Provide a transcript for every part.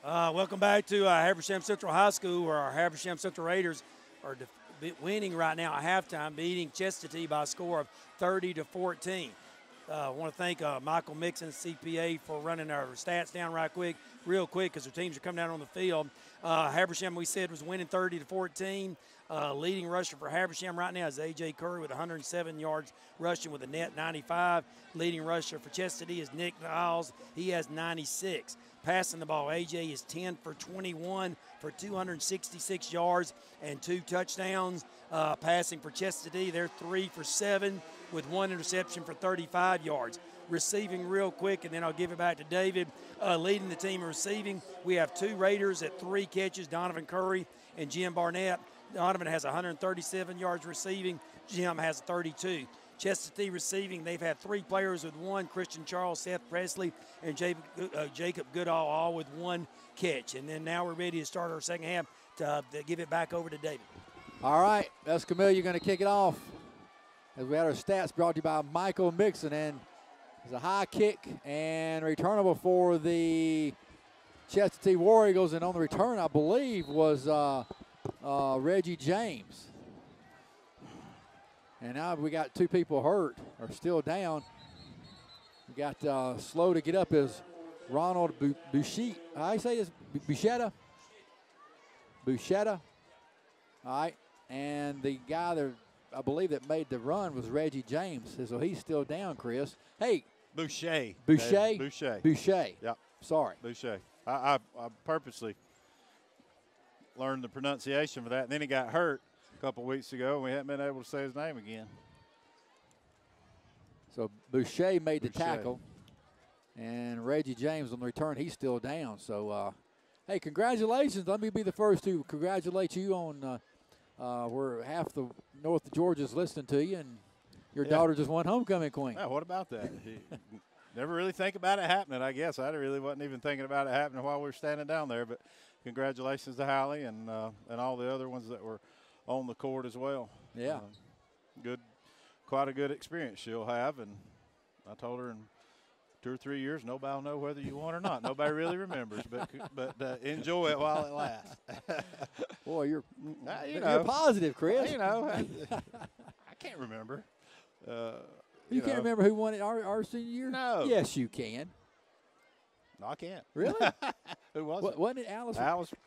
Welcome back to Habersham Central High School, where our Habersham Central Raiders are winning right now at halftime, beating Chestatee by a score of 30-14. I want to thank Michael Mixon, CPA, for running our stats down real quick, because their teams are coming down on the field. Habersham, we said, was winning 30-14. Leading rusher for Habersham right now is A.J. Curry with 107 yards rushing with a net 95. Leading rusher for Chestatee is Nick Niles. He has 96. Passing the ball, A.J. is 10 for 21 for 266 yards and 2 touchdowns. Passing for Chestatee, they're 3 for 7 with 1 interception for 35 yards. Receiving real quick, and then I'll give it back to David. Leading the team in receiving, we have 2 Raiders at 3 catches, Donovan Curry and Jim Barnett. Donovan has 137 yards receiving. Jim has 32. Chestatee receiving, they've had 3 players with 1, Christian Charles, Seth Presley, and Jacob Goodall, all with 1 catch. And then now we're ready to start our second half to give it back over to David. All right, Escamilla, you're going to kick it off. As we had our stats brought to you by Michael Mixon, and it's a high kick and returnable for the Chestatee War Eagles, and on the return, I believe, was Reggie James. And now we got 2 people hurt or still down. We got slow to get up is Ronald Bouchette. I say this, Bouchetta. All right, and the guy that I believe that made the run was Reggie James. So he's still down, Chris. Hey. Boucher. Yep. Sorry. Boucher. I purposely learned the pronunciation for that, and then he got hurt a couple weeks ago, and we haven't been able to say his name again. So Boucher made the tackle, and Reggie James on the return, he's still down. So, hey, congratulations. Let me be the first to congratulate you on where half the north of Georgia's listening to you, and your daughter just won homecoming queen. Yeah, what about that? Never really think about it happening, I guess. I really wasn't even thinking about it happening while we were standing down there, but congratulations to Hallie and all the other ones that were on the court as well. Yeah. Quite a good experience she'll have, and I told her in 2 or 3 years, nobody will know whether you won or not. Nobody really remembers, but enjoy it while it lasts. Boy, you're positive, Chris. I can't remember. You can't remember who won it our senior year? No. Yes, you can. No, I can't. Really? Who was it? Wasn't it Alice?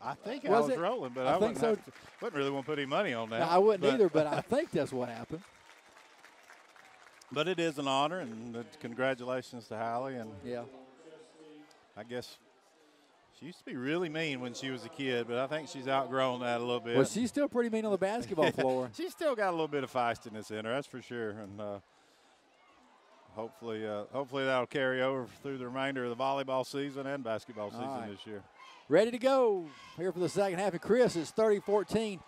I think Alice Rowland, but I think so. Wouldn't really want to put any money on that. No, I wouldn't either, but I think that's what happened. But it is an honor, and congratulations to Hallie. And yeah, I guess she used to be really mean when she was a kid, but I think she's outgrown that a little bit. Well, she's still pretty mean on the basketball floor. She's still got a little bit of feistiness in her, that's for sure. And hopefully that'll carry over through the remainder of the volleyball season and basketball season this year. Ready to go here for the second half. And Chris, it's 30-14.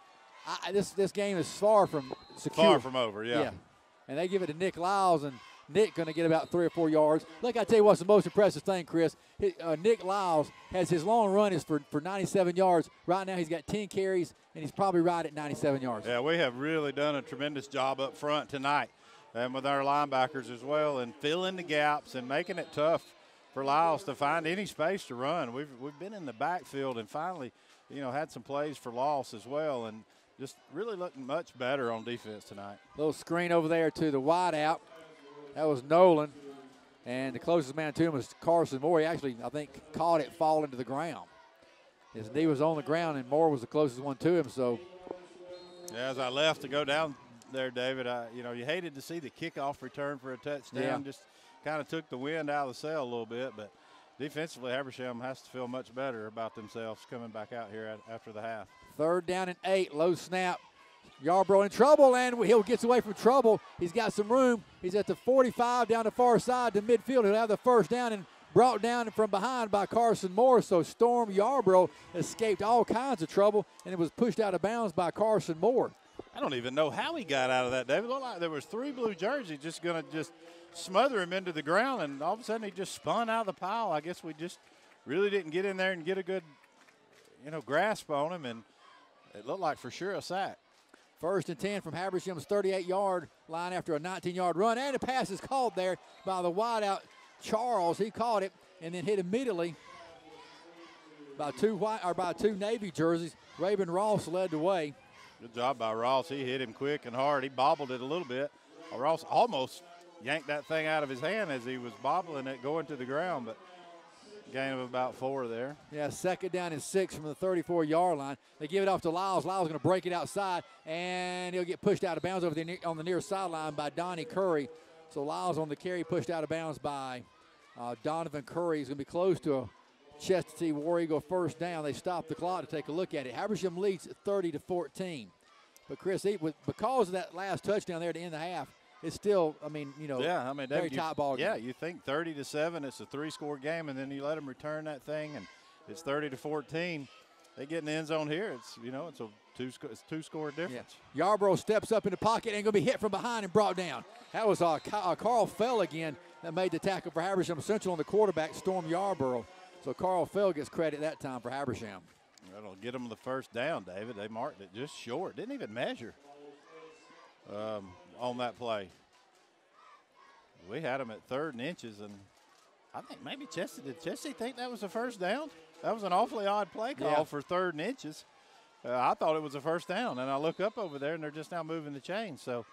This game is far from secure. Far from over, yeah. And they give it to Nick Lyles, and Nick going to get about 3 or 4 yards. Look, I tell you what's the most impressive thing, Chris. Nick Lyles has his long run is for 97 yards. Right now he's got 10 carries, and he's probably right at 97 yards. Yeah, we have really done a tremendous job up front tonight, and with our linebackers as well, and filling the gaps and making it tough for Lyles to find any space to run. We've been in the backfield and finally, had some plays for loss as well, and just really looking much better on defense tonight. Little screen over there to the wide out. That was Nolan. And the closest man to him was Carson Moore. He actually, I think, caught it falling to the ground. His knee was on the ground, and Moore was the closest one to him. So, yeah, as I left to go down there, David, you hated to see the kickoff return for a touchdown. Yeah. Just kind of took the wind out of the sail a little bit. But defensively, Habersham has to feel much better about themselves coming back out here after the half. 3rd down and 8, low snap. Yarbrough in trouble, and Hill gets away from trouble. He's got some room. He's at the 45 down the far side to midfield. He'll have the first down and brought down from behind by Carson Moore. So Storm Yarbrough escaped all kinds of trouble, and it was pushed out of bounds by Carson Moore. I don't even know how he got out of that, David. It looked like there was 3 blue jerseys just going to just smother him into the ground, and all of a sudden he just spun out of the pile. I guess we just really didn't get in there and get a good, grasp on him, and it looked like for sure a sack. 1st and 10 from Habersham's 38-yard line after a 19-yard run. And a pass is called there by the wideout, Charles. He caught it and then hit immediately. 2nd and 10 from Habersham. 38-yard line after a 19-yard run. And a pass is called there by the wideout, Charles. He caught it and then hit immediately. 2nd and 10 from Habersham. 38-yard line after a 19-yard run. And a pass is called there by the wideout, Charles. He caught it and then hit immediately. by two Navy jerseys. Raven Ross led the way. Good job by Ross. He hit him quick and hard. He bobbled it a little bit. Ross almost yanked that thing out of his hand as he was bobbling it going to the ground, but gain of about 4 there. Yeah, 2nd down and 6 from the 34-yard line. They give it off to Lyles. Lyles going to break it outside, and he'll get pushed out of bounds over on the near sideline by Donnie Curry. So Lyles on the carry, pushed out of bounds by Donovan Curry. He's going to be close to a Chestatee War Eagle first down. They stop the clock to take a look at it. Habersham leads 30-14. But Chris, because of that last touchdown there at the end of the half, it's still, very tight ball game. Yeah, you think 30-7, it's a 3-score game, and then you let them return that thing, and it's 30-14. They get in the end zone here. It's it's a 2-score difference. Yeah. Yarborough steps up in the pocket and going to be hit from behind and brought down. That was Carl Fell again that made the tackle for Habersham Central on the quarterback, Storm Yarborough. So Carl Fell gets credit that time for Habersham. That'll get them the first down, David. They marked it just short. Didn't even measure on that play. We had them at 3rd and inches, and I think maybe did Chestatee think that was a first down? That was an awfully odd play call for 3rd and inches. I thought it was a first down, and I look up over there, and they're just now moving the chains. So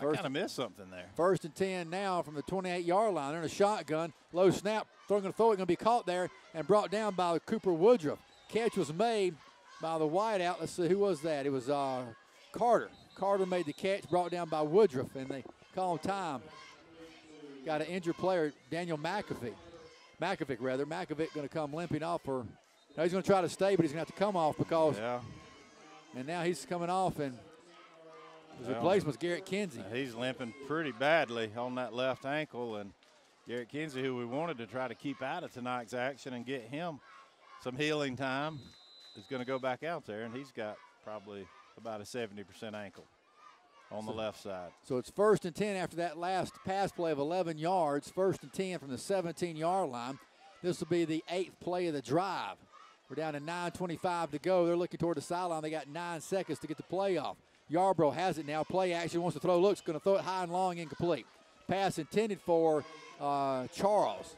I kind of missed something there. 1st and 10 now from the 28-yard line. They're in a shotgun. Low snap. Going to throw it. Going to be caught there and brought down by Cooper Woodruff. Catch was made by the wideout. Let's see, who was that? It was Carter. Carter made the catch, brought down by Woodruff, and they call time. Got an injured player, Daniel McAfee. Makovic going to come limping off for. Now he's going to try to stay, but he's going to have to come off because. Yeah. And now he's coming off, and his replacement was Garrett Kinsey. He's limping pretty badly on that left ankle, and Garrett Kinsey, who we wanted to try to keep out of tonight's action and get him some healing time, is going to go back out there, and he's got probably about a 70% ankle on the left side. So it's 1st and 10 after that last pass play of 11 yards. 1st and 10 from the 17-yard line. This will be the 8th play of the drive. We're down to 9:25 to go. They're looking toward the sideline. They got 9 seconds to get the play off. Yarborough has it now. Play action, wants to throw. Looks, going to throw it high and long, incomplete. Pass intended for Charles.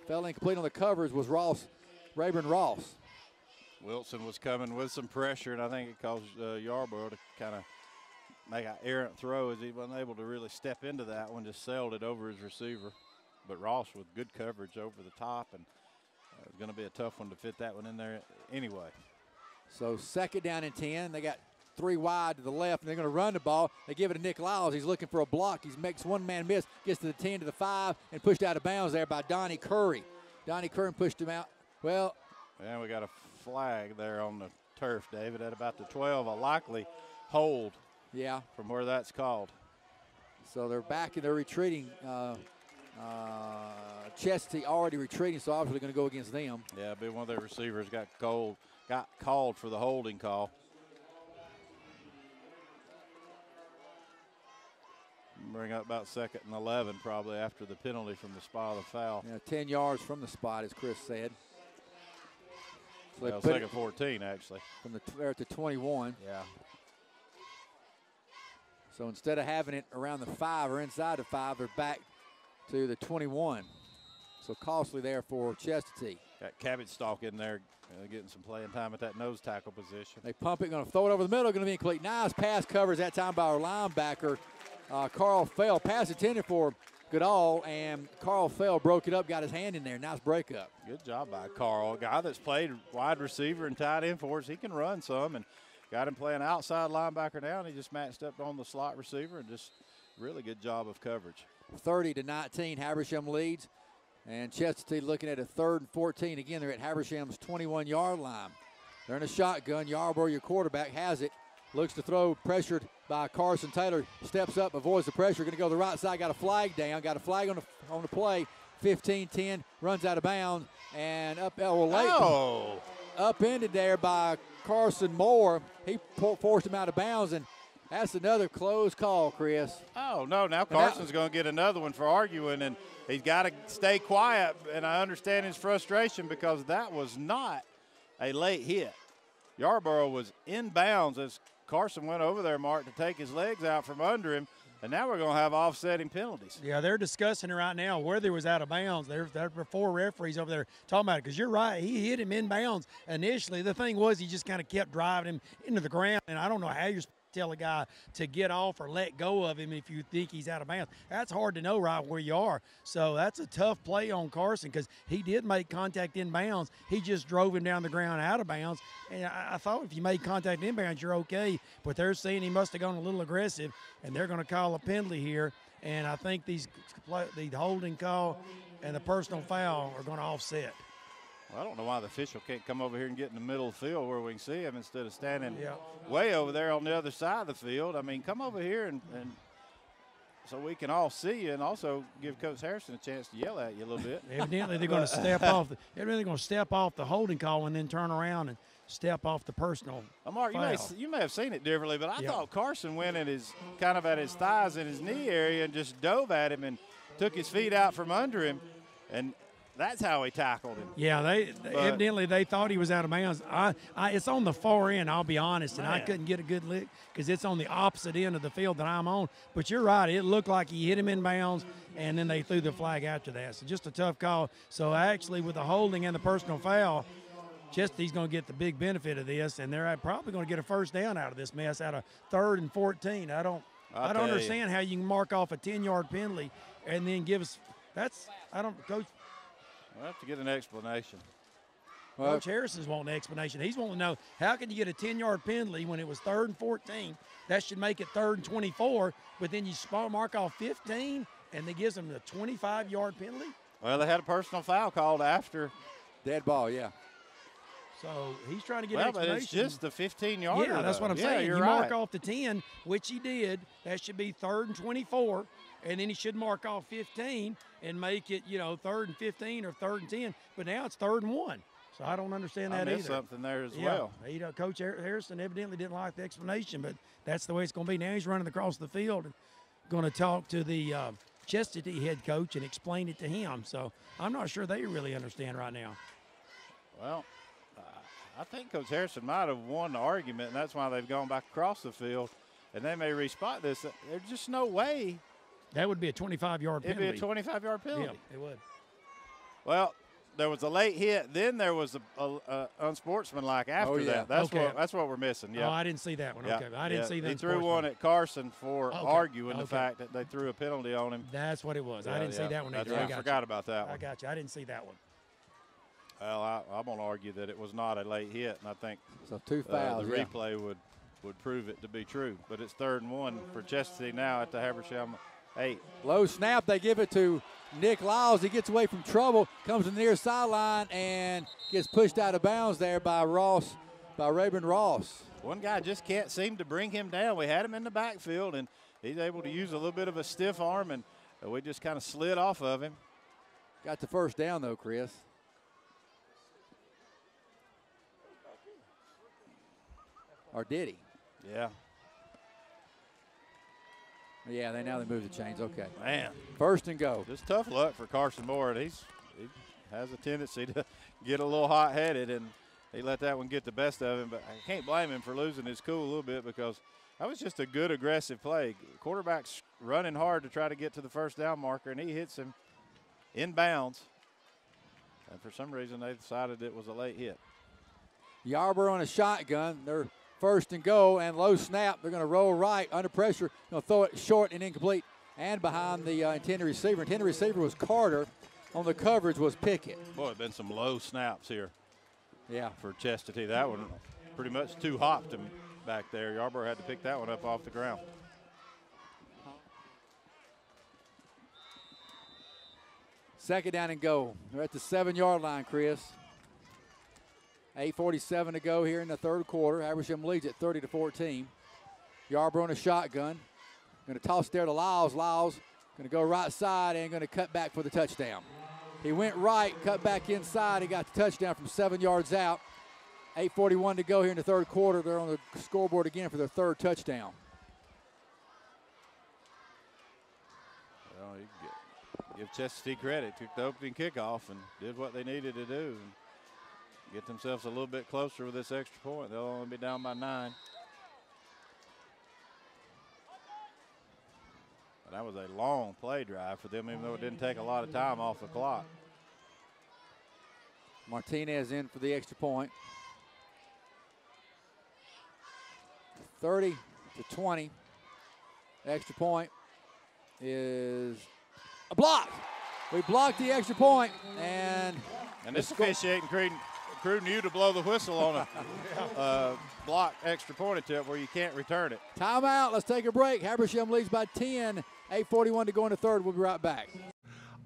Fell incomplete on the covers was Rayburn Ross. Wilson was coming with some pressure, and I think it caused Yarborough to kind of make an errant throw as he wasn't able to really step into that one, just sailed it over his receiver. But Ross with good coverage over the top, and it's going to be a tough one to fit that one in there anyway. So 2nd down and 10. They got 3 wide to the left, and they're going to run the ball. They give it to Nick Lyles. He's looking for a block. He makes one man miss, gets to the 10 to the 5, and pushed out of bounds there by Donnie Curry. Donnie Curry pushed him out. Well, and we got a flag there on the turf, David, at about the 12, a likely hold. Yeah. From where that's called. So they're back and they're retreating. Chestatee already retreating, so obviously going to go against them. Yeah, but one of their receivers got called for the holding call. Bring up about 2nd and 11 probably after the penalty from the spot of the foul. Yeah, 10 yards from the spot, as Chris said. So well, 2nd 14 actually. From they're at the 21. Yeah. So instead of having it around the 5 or inside the 5, they're back to the 21. So costly there for Chestatee. Got Cabbage Stalk in there getting some playing time at that nose tackle position. They pump it, going to throw it over the middle, going to be incomplete. Nice pass coverage that time by our linebacker, Carl Fell. Pass intended for Goodall, and Carl Fell broke it up, got his hand in there. Nice breakup. Good job by Carl. A guy that's played wide receiver and tight end for us. He can run some, and got him playing outside linebacker now, and he just matched up on the slot receiver, and just really good job of coverage. 30-19, Habersham leads. And Chestatee looking at a 3rd and 14. Again, they're at Habersham's 21-yard line. They're in a shotgun. Yarborough, your quarterback, has it. Looks to throw, pressured by Carson Taylor. Steps up, avoids the pressure. Going to go to the right side. Got a flag down. Got a flag on the play. 15-10, runs out of bounds. And upended there by Carson Moore. He forced him out of bounds, and that's another close call, Chris. Oh, no, now Carson's going to get another one for arguing, and he's got to stay quiet, and I understand his frustration because that was not a late hit. Yarborough was in bounds as Carson went over there, Mark, to take his legs out from under him, And now we're going to have offsetting penalties. Yeah, they're discussing it right now whether it was out of bounds. There were 4 referees over there talking about it because you're right. He hit him in bounds initially. The thing was he just kind of kept driving him into the ground, and I don't know how you're supposed to tell a guy to get off or let go of him if you think he's out of bounds. That's hard to know right where you are. So that's a tough play on Carson because he did make contact in bounds. He just drove him down the ground out of bounds. And I thought if you made contact in bounds, you're okay. But they're saying he must have gone a little aggressive, and they're going to call a penalty here. And I think the holding call and the personal foul are going to offset. Well, I don't know why the official can't come over here and get in the middle of the field where we can see him instead of standing way over there on the other side of the field. I mean, come over here and so we can all see you and also give Coach Harrison a chance to yell at you a little bit. Evidently, they're going to step off. Evidently, they're going to step off the holding call and then turn around and step off the personal. Mark, you may have seen it differently, but I thought Carson went at his thighs and his knee area and just dove at him and took his feet out from under him, and that's how he tackled him. Yeah, evidently they thought he was out of bounds. It's on the far end, I'll be honest, and I couldn't get a good lick because it's on the opposite end of the field that I'm on. But you're right, it looked like he hit him in bounds, and then they threw the flag after that. So just a tough call. So actually with the holding and the personal foul, Chestatee's going to get the big benefit of this, and they're probably going to get a first down out of this mess out of 3rd and 14. I don't understand how you can mark off a 10-yard penalty and then give us Coach. We'll have to get an explanation. Coach Harrison's wanting an explanation. He's wanting to know how can you get a 10-yard penalty when it was 3rd and 14? That should make it 3rd and 24, but then you mark off 15, and they gives them a 25-yard penalty? Well, they had a personal foul called after. Dead ball, yeah. So he's trying to get an explanation. But it's just the 15-yarder. Yeah, that's what I'm saying. You're you right. mark off the 10, which he did. That should be 3rd and 24, and then he should mark off 15 and make it, 3rd and 15 or 3rd and 10. But now it's 3rd and 1. So I don't understand that either. Something there as well. Coach Harrison evidently didn't like the explanation, but that's the way it's going to be. Now he's running across the field and going to talk to the Chestatee head coach and explain it to him. So I'm not sure they really understand right now. Well, I think Coach Harrison might have won the argument, and that's why they've gone back across the field, and they may respot this. There's just no way. That would be a 25-yard penalty. It'd be a 25-yard penalty. Yeah, it would. Well, there was a late hit. Then there was a unsportsmanlike after that. That's what we're missing. Yeah. Oh, I didn't see that one. Okay, I didn't see that. He threw one at Carson for arguing the fact that they threw a penalty on him. That's what it was. I didn't see that one either. I forgot about that one. I got you. I didn't see that one. Well, I'm going to argue that it was not a late hit, and I think so 2 fouls. The replay would prove it to be true. But it's 3rd and 1 for Chestatee now at the Habersham 8. Low snap. They give it to Nick Lyles. He gets away from trouble, comes to the near sideline, and gets pushed out of bounds there by Rayburn Ross. One guy just can't seem to bring him down. We had him in the backfield, and he's able to use a little bit of a stiff arm, and we just kind of slid off of him. Got the first down, though, Chris. Or did he? Yeah. Yeah, they move the chains. Okay. Man. 1st and go. Just tough luck for Carson Moore. He has a tendency to get a little hot-headed, and he let that one get the best of him. But I can't blame him for losing his cool a little bit because that was just a good aggressive play. Quarterback's running hard to try to get to the first down marker, and he hits him in bounds. And for some reason, they decided it was a late hit. Yarborough on a shotgun. They're 1st and go, and low snap. They're going to roll right under pressure. Going to throw it short and incomplete and behind the intended receiver. Intended receiver was Carter. On the coverage was Pickett. Boy, it's been some low snaps here. Yeah. For Chestatee. That one pretty much two-hopped him back there. Yarborough had to pick that one up off the ground. Second down and go. They're at the 7-yard line, Chris. 8:47 to go here in the 3rd quarter. Habersham leads at 30-14. Yarborough on a shotgun. Going to toss there to Lyles. Lyles going to go right side and going to cut back for the touchdown. He went right, cut back inside. He got the touchdown from 7 yards out. 8:41 to go here in the 3rd quarter. They're on the scoreboard again for their 3rd touchdown. Well, you give Chestatee credit. Took the opening kickoff and did what they needed to do. And get themselves a little bit closer with this extra point. They'll only be down by 9. That was a long play drive for them, even though it didn't take a lot of time off the clock. Martinez in for the extra point. 30-20. Extra point is a block. We blocked the extra point, and this officiating crew knew to blow the whistle on a block extra point attempt where you can't return it. Timeout. Let's take a break. Habersham leads by 10. 8:41 to go in the third. We'll be right back.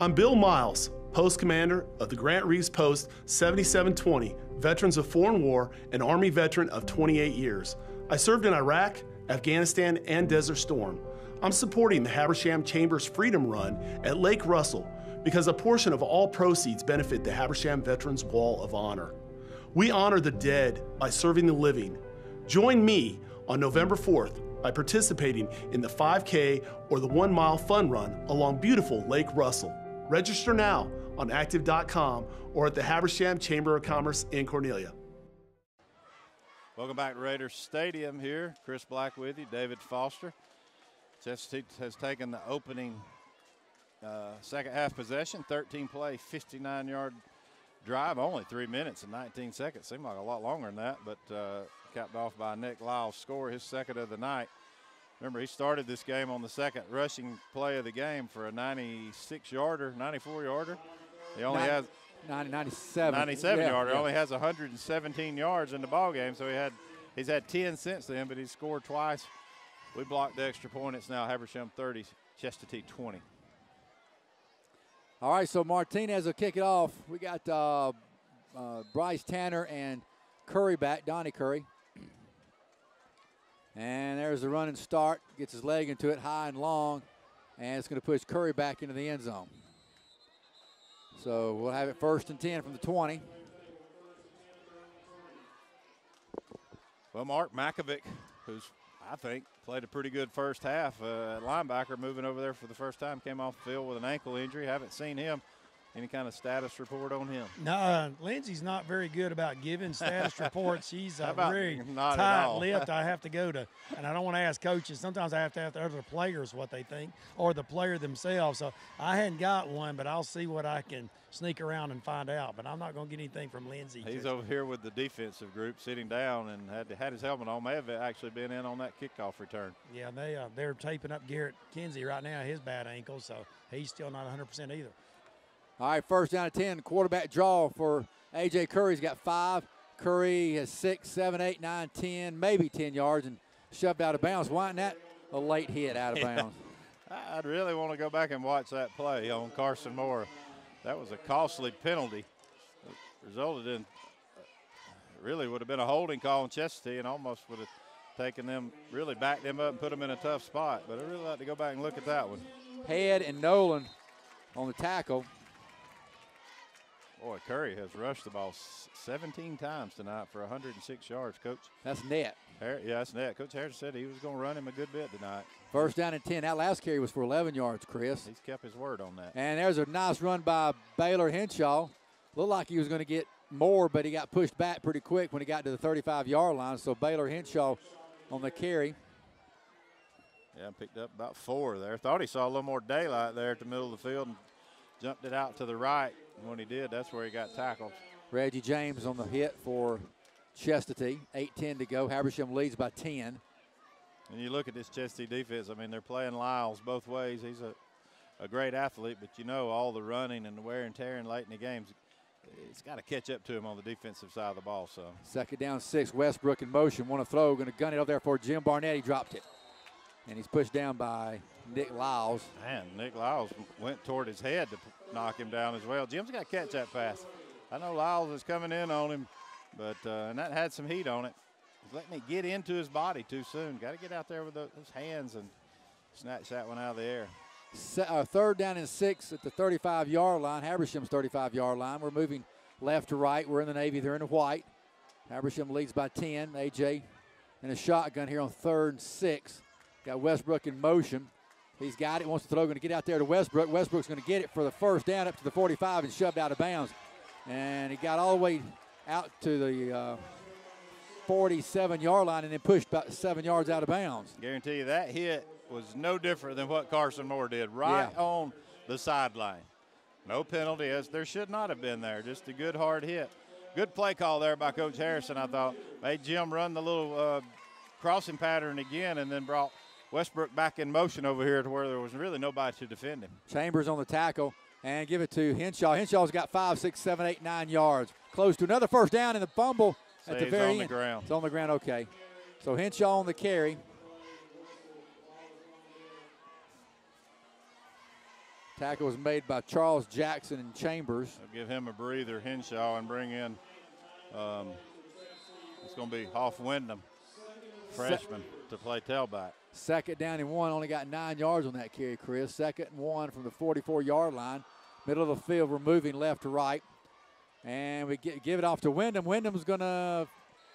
I'm Bill Miles, Post Commander of the Grant Reeves Post 7720, Veterans of Foreign War, and Army veteran of 28 years. I served in Iraq, Afghanistan, and Desert Storm. I'm supporting the Habersham Chamber's Freedom Run at Lake Russell because a portion of all proceeds benefit the Habersham Veterans Wall of Honor. We honor the dead by serving the living. Join me on November 4th by participating in the 5K or the 1 mile fun run along beautiful Lake Russell. Register now on active.com or at the Habersham Chamber of Commerce in Cornelia. Welcome back to Raiders Stadium here. Chris Black with you, David Foster. Chestatee has taken the opening second half possession, 13 play, 59-yard drive, only 3 minutes and 19 seconds. Seemed like a lot longer than that, but capped off by Nick Lyles' score, his second of the night. Remember, he started this game on the second rushing play of the game for a 96-yarder, 94-yarder. He only has 97-yarder. Only has 117 yards in the ball game, so he's had 10 since then, but he's scored twice. We blocked the extra point. It's now Habersham 30, Chestatee 20. All right, so Martinez will kick it off. We got Bryce Tanner and Curry back, Donnie Curry. And there's the run and start. Gets his leg into it high and long, and it's going to push Curry back into the end zone. So we'll have it 1st and 10 from the 20. Well, Mark Makovic, who's, I think, played a pretty good first half. Linebacker moving over there for the first time, came off the field with an ankle injury. Haven't seen him. Any kind of status report on him? No, Lindsay's not very good about giving status reports. She's very not tight-lipped. I have to go to, and I don't want to ask coaches. Sometimes I have to ask the other players what they think, or the player themselves. So I hadn't got one, but I'll see what I can sneak around and find out. But I'm not going to get anything from Lindsay. He's over here with the defensive group, sitting down, and had his helmet on. May have actually been in on that kickoff return. Yeah, they're taping up Garrett Kinsey right now, his bad ankle, so he's still not 100% either. All right, 1st down and 10. Quarterback draw for A.J. Curry's got 5. Curry has 6, 7, 8, 9, 10, maybe 10 yards and shoved out of bounds. Why isn't that a late hit out of bounds? I'd really want to go back and watch that play on Carson Moore. That was a costly penalty. It resulted in really would have been a holding call on Chestatee and almost would have taken them, really backed them up and put them in a tough spot. But I'd really like to go back and look at that one. Head and Nolan on the tackle. Boy, Curry has rushed the ball 17 times tonight for 106 yards, Coach. That's net. Yeah, that's net. Coach Harrison said he was going to run him a good bit tonight. 1st down and 10. That last carry was for 11 yards, Chris. He's kept his word on that. And there's a nice run by Baylor Henshaw. Looked like he was going to get more, but he got pushed back pretty quick when he got to the 35-yard line. So Baylor Henshaw on the carry. Yeah, picked up about 4 there. Thought he saw a little more daylight there at the middle of the field and jumped it out to the right. And when he did, that's where he got tackled. Reggie James on the hit for Chestatee. 8:10 to go. Habersham leads by 10. And you look at this Chestatee defense, I mean, they're playing Lyles both ways. He's a great athlete, but you know all the running and the wear and tear late in the games, it's got to catch up to him on the defensive side of the ball. So 2nd down, 6. Westbrook in motion. Want to throw. Going to gun it over there for Jim Barnett. He dropped it. And he's pushed down by Nick Lyles. Man, Nick Lyles went toward his head to knock him down as well. Jim's got to catch that pass. I know Lyles is coming in on him, but and that had some heat on it. He's letting it get into his body too soon. Got to get out there with those hands and snatch that one out of the air. 3rd down and 6 at the 35-yard line. Habersham's 35-yard line. We're moving left to right. We're in the Navy. They're in the white. Habersham leads by 10. A.J. in a shotgun here on 3rd and 6. Got Westbrook in motion. He's got it, wants to throw, going to get out there to Westbrook. Westbrook's going to get it for the 1st down up to the 45 and shoved out of bounds. And he got all the way out to the 47-yard line and then pushed about 7 yards out of bounds. Guarantee you that hit was no different than what Carson Moore did, right on the sideline. No penalty, as there should not have been there. Just a good hard hit. Good play call there by Coach Harrison, I thought. Made Jim run the little crossing pattern again and then brought Westbrook back in motion over here to where there was really nobody to defend him. Chambers on the tackle and give it to Henshaw. Henshaw's got 5, 6, 7, 8, 9 yards. Close to another first down in the fumble at the very end. On the ground. It's on the ground, okay. So Henshaw on the carry. Tackle was made by Charles Jackson and Chambers. I'll give him a breather, Henshaw, and bring in, it's going to be Hoff Wyndham, freshman, to play tailback. Second down and 1, only got 9 yards on that carry, Chris. Second and 1 from the 44-yard line. Middle of the field, we're moving left to right. And we give it off to Wyndham. Wyndham's going to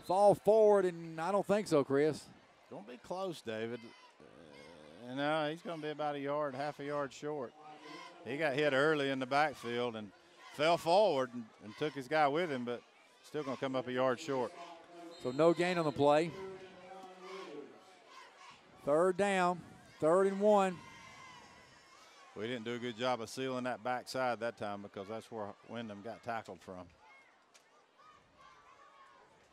fall forward, and I don't think so, Chris. It's going to be close, David. No, he's going to be about half a yard short. He got hit early in the backfield and fell forward and took his guy with him, but still going to come up a yard short. So no gain on the play. Third down, 3rd and 1. We didn't do a good job of sealing that backside that time because that's where Wyndham got tackled from.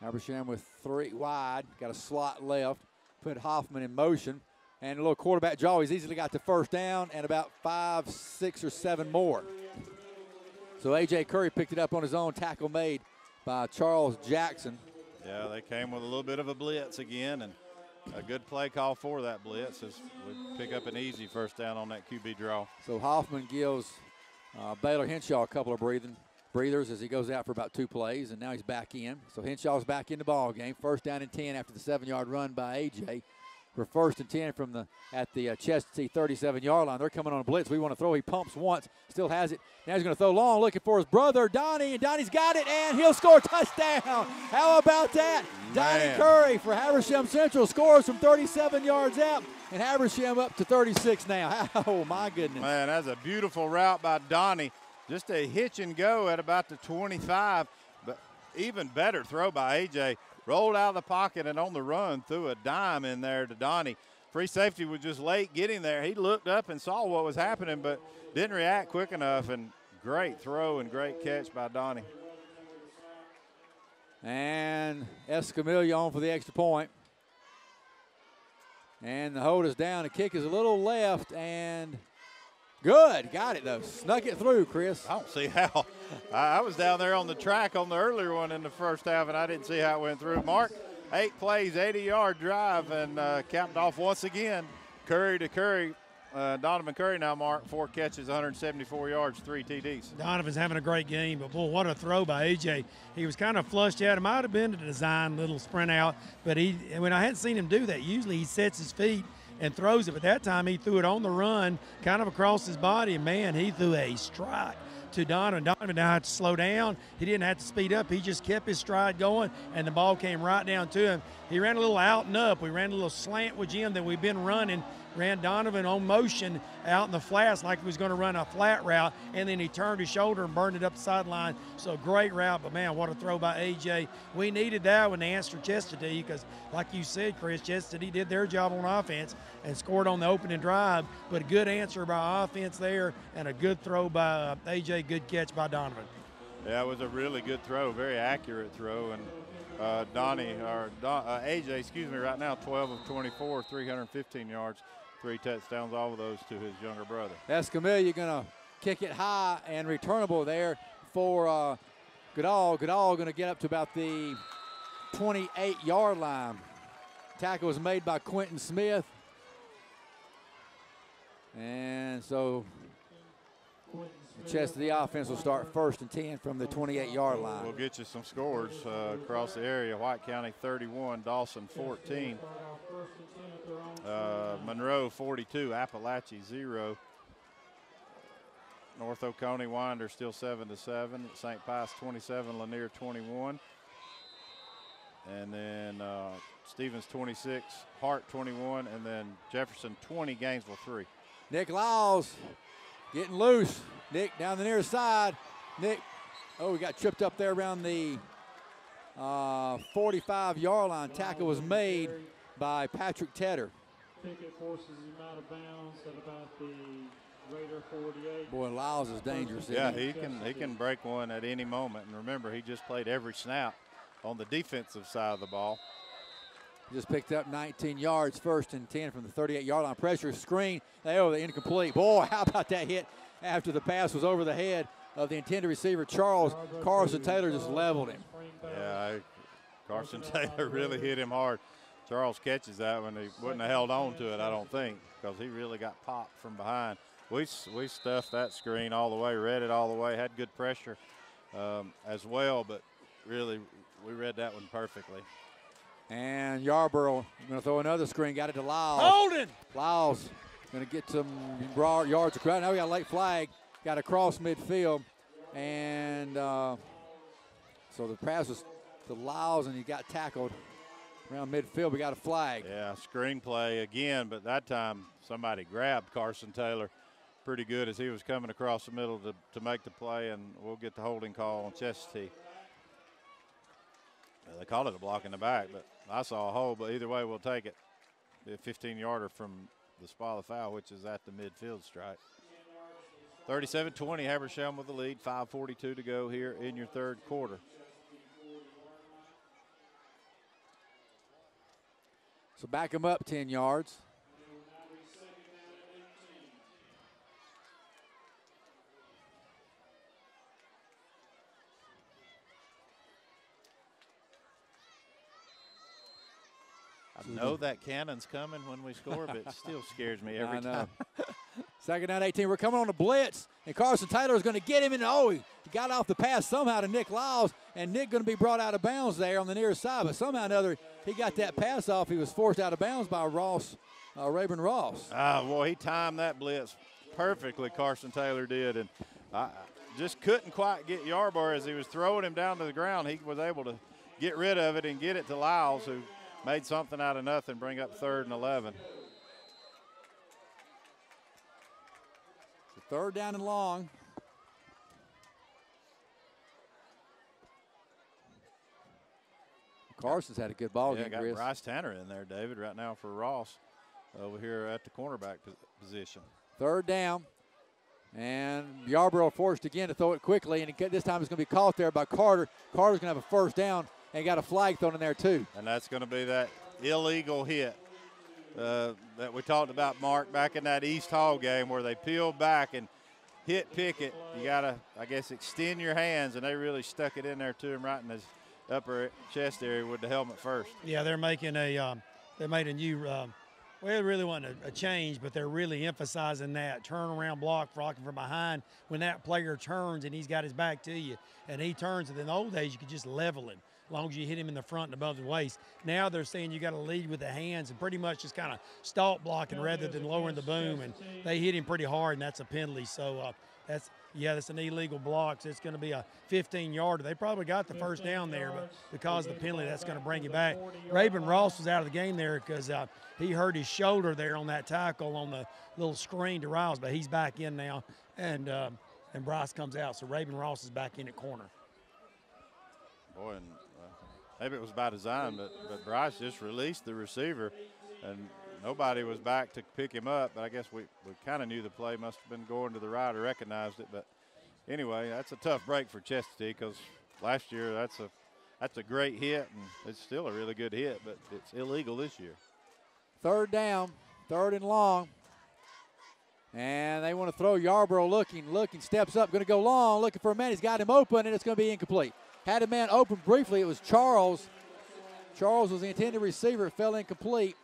Habersham with 3 wide, got a slot left, put Hoffman in motion. And a little quarterback draw. He's easily got the first down and about 5, 6, or 7 more. So A.J. Curry picked it up on his own. Tackle made by Charles Jackson. Yeah, they came with a little bit of a blitz again, and a good play call for that blitz as we pick up an easy first down on that QB draw. So Hoffman gives Baylor Henshaw a couple of breathers as he goes out for about 2 plays, and now he's back in. So Henshaw's back in the ball game. First down and 10 after the 7-yard run by A.J. For 1st and 10 from at the Chestatee 37-yard line. They're coming on a blitz. We want to throw. He pumps once, still has it. Now he's going to throw long, looking for his brother, Donnie. And Donnie's got it, and he'll score a touchdown. How about that? Donnie Curry for Habersham Central scores from 37 yards out, and Habersham up to 36 now. Oh, my goodness. Man, that's a beautiful route by Donnie. Just a hitch and go at about the 25, but even better throw by A.J. Rolled out of the pocket and on the run threw a dime in there to Donnie. Free safety was just late getting there. He looked up and saw what was happening, but didn't react quick enough. And great throw and great catch by Donnie. And Escamilla on for the extra point. And the hold is down. The kick is a little left and good. Got it, though. Snuck it through, Chris. I don't see how. I was down there on the track on the earlier one in the first half, and I didn't see how it went through. Mark, 8 plays, 80-yard drive, and capped off once again. Curry to Curry. Donovan Curry now, Mark, 4 catches, 174 yards, 3 TDs. Donovan's having a great game, but, boy, what a throw by A.J. He was kind of flushed out. It might have been a design little sprint out, but when I hadn't seen him do that, usually he sets his feet and throws it, but that time he threw it on the run, kind of across his body, and, man, he threw a strike to Donovan. Donovan now had to slow down. He didn't have to speed up. He just kept his stride going, and the ball came right down to him. He ran a little out and up. We ran a little slant with Jim that we've been running. Ran Donovan on motion out in the flats like he was going to run a flat route, and then he turned his shoulder and burned it up the sideline. So great route, but, man, what a throw by A.J. We needed that when they answered Chestatee because, like you said, Chris, Chestatee did their job on offense and scored on the opening drive, but a good answer by offense there and a good throw by A.J., good catch by Donovan. Yeah, it was a really good throw, very accurate throw, and A.J., right now 12 of 24, 315 yards. 3 touchdowns, all of those to his younger brother. Escamilla going to kick it high and returnable there for Goodall. Goodall going to get up to about the 28-yard line. Tackle was made by Quentin Smith. And so the Chestatee offense will start 1st and 10 from the 28-yard line. We'll get you some scores across the area. White County 31, Dawson 14. Monroe 42, Appalachia 0. North Oconee Winder still 7-7. St. Pius 27, Lanier 21. And then Stevens 26, Hart 21, and then Jefferson 20, Gainesville 3. Nick Lyles getting loose. Nick down the near side. Nick, we got tripped up there around the 45-yard line. Tackle was made by Patrick Tedder. Pickett forces him out of bounds at about the Raider 48. Boy, Lyles is dangerous. Yeah, he can break one at any moment. And remember, he just played every snap on the defensive side of the ball. Just picked up 19 yards, 1st and 10 from the 38-yard line. Pressure screen. The incomplete. Boy, how about that hit after the pass was over the head of the intended receiver, Charles. Carson Taylor just leveled him. Yeah, Carson Taylor really hit him hard. Charles catches that one. He wouldn't have held on to it, I don't think, because he really got popped from behind. We stuffed that screen all the way, read it all the way, had good pressure as well, but really we read that one perfectly. And Yarborough going to throw another screen, got it to Lyles. Holden! Lyles going to get some broad yards across. Now we got a late flag, got across midfield, and so the pass was to Lyles, and he got tackled around midfield. We got a flag. Yeah, screen play again, but that time somebody grabbed Carson Taylor pretty good as he was coming across the middle to make the play, and we'll get the holding call on Chestatee. They called it a block in the back, but I saw a hold, but either way, we'll take it. Be a 15-yarder from the spot of the foul, which is at the midfield stripe. 37-20, Habersham with the lead, 5:42 to go here in your third quarter. So back him up 10 yards. I know that cannon's coming when we score, but it still scares me every time. Second down 18. We're coming on a blitz, and Carson Taylor is going to get him, and he got off the pass somehow to Nick Lyles, and Nick going to be brought out of bounds there on the near side, but somehow or another he got that pass off. He was forced out of bounds by Raven Ross. Boy, he timed that blitz perfectly, Carson Taylor did, and I just couldn't quite get Yarborough as he was throwing him down to the ground. He was able to get rid of it and get it to Lyles, who made something out of nothing, bring up 3rd and 11. So 3rd down and long. Carson's had a good ball game, got Chris. Bryce Tanner in there, David, right now for Ross over here at the cornerback position. 3rd down. And Yarborough forced again to throw it quickly, and this time it's going to be caught there by Carter. Carter's going to have a 1st down. And got a flag thrown in there, too. And that's going to be that illegal hit that we talked about, Mark, back in that East Hall game where they peeled back and hit Pickett. You got to, I guess, extend your hands, and they really stuck it in there to him right in his upper chest area with the helmet first. Yeah, they're making they made a new, well, it really wasn't a change, but they're really emphasizing that turnaround block, blocking from behind. When that player turns and he's got his back to you, and he turns, and in the old days you could just level him. As long as you hit him in the front and above the waist. Now they're saying you got to lead with the hands and pretty much just kind of stalk blocking rather than lowering the boom. And they hit him pretty hard, and that's a penalty. So that's an illegal block. So it's going to be a 15-yarder. They probably got the 1st down there, but because of the penalty, that's going to bring you back. Raven Ross was out of the game there because he hurt his shoulder there on that tackle on the little screen to Riles, but he's back in now, and Bryce comes out. So Raven Ross is back in at corner. Boy, and maybe it was by design, but Bryce just released the receiver, and nobody was back to pick him up. But I guess we kind of knew the play must have been going to the right or recognized it. But anyway, that's a tough break for Chestatee because last year that's a great hit, and it's still a really good hit, but it's illegal this year. 3rd down, 3rd and long. And they want to throw. Yarborough looking, steps up, going to go long, looking for a man. He's got him open, and it's going to be incomplete. Had a man open briefly. It was Charles. Charles was the intended receiver. It fell incomplete.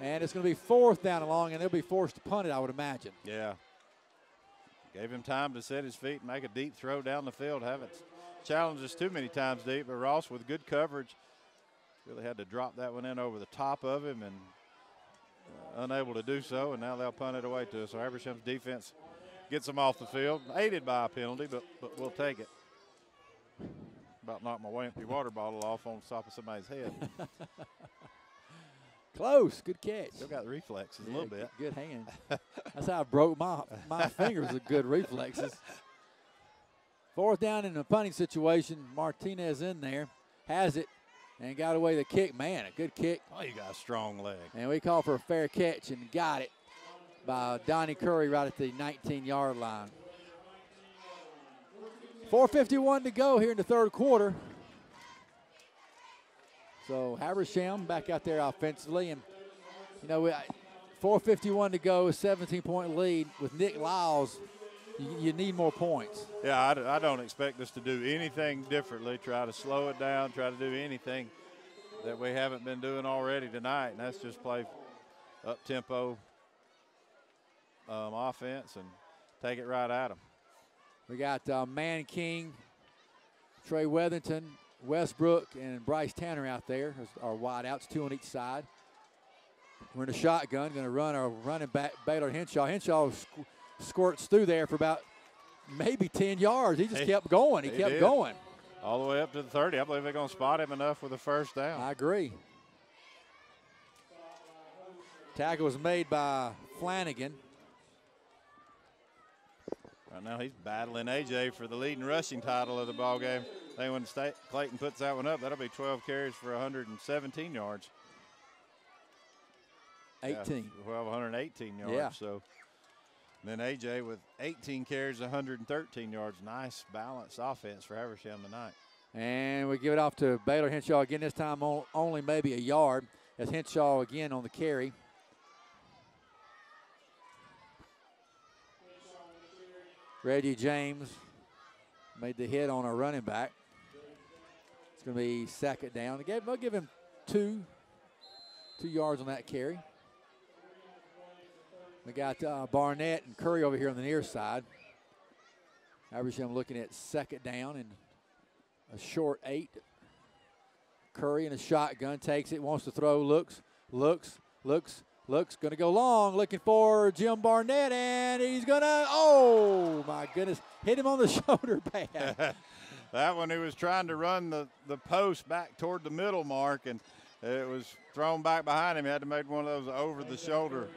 And it's going to be 4th down and long, and they'll be forced to punt it, I would imagine. Yeah. Gave him time to set his feet and make a deep throw down the field. Haven't challenged us too many times deep, but Ross with good coverage really had to drop that one in over the top of him and unable to do so, and now they'll punt it away to us. So Habersham's defense gets them off the field, aided by a penalty, but we'll take it. About knocked my empty water bottle off on top of somebody's head. Close. Good catch. Still got the reflexes a little bit. Good hand. That's how I broke my fingers with good reflexes. 4th down in a punting situation. Martinez in there. Has it. and got away the kick. Man, a good kick. Oh, you got a strong leg. And we call for a fair catch and got it by Donnie Curry right at the 19-yard line. 4:51 to go here in the third quarter. So Habersham back out there offensively. And, 4:51 to go, 17-point lead with Nick Lyles. You need more points. Yeah, I don't expect us to do anything differently, try to slow it down, try to do anything that we haven't been doing already tonight. And that's just play up-tempo offense and take it right at them. We got Man King, Trey Weatherington, Westbrook, and Bryce Tanner out there as our wideouts, 2 on each side. We're in a shotgun, going to run our running back, Baylor Henshaw. Henshaw squirts through there for about maybe 10 yards. He just kept going. He kept going. All the way up to the 30. I believe they're going to spot him enough with a first down. I agree. Tackle was made by Flanagan. Right now he's battling A.J. for the leading rushing title of the ball game. I think when Clayton puts that one up, that'll be 12 carries for 117 yards. 18. Yeah, 118 yards. Yeah. So then A.J. with 18 carries, 113 yards. Nice balanced offense for Habersham tonight. And we give it off to Baylor Henshaw again, this time only maybe a yard, as Henshaw again on the carry. Reggie James made the hit on a running back. It's going to be second down. They'll give him two yards on that carry. We got Barnett and Curry over here on the near side. Habersham looking at second down and a short 8. Curry in a shotgun, takes it, wants to throw, looks, going to go long, looking for Jim Barnett, and he's going to, oh my goodness, hit him on the shoulder pad. That one, he was trying to run the post back toward the middle mark, and it was thrown back behind him. He had to make one of those over-the-shoulder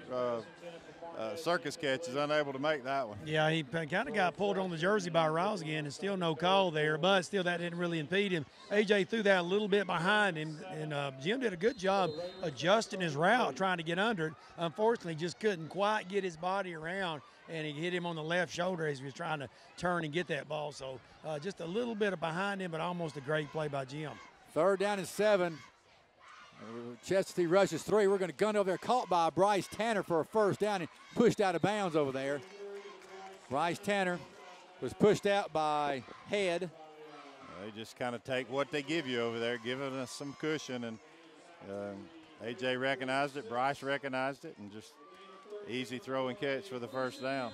circus catches, unable to make that one. Yeah, he kind of got pulled on the jersey by Riles again, and still no call there, but still that didn't really impede him. A.J. threw that a little bit behind him, and Jim did a good job adjusting his route, trying to get under it. Unfortunately, just couldn't quite get his body around, and he hit him on the left shoulder as he was trying to turn and get that ball. So just a little bit of behind him, but almost a great play by Jim. 3rd down and 7. Chestatee rushes 3. We're going to gun over there, caught by Bryce Tanner for a first down and pushed out of bounds over there. Bryce Tanner was pushed out by Head. They just kind of take what they give you over there, giving us some cushion, and A.J. recognized it, Bryce recognized it, and just easy throw and catch for the first down.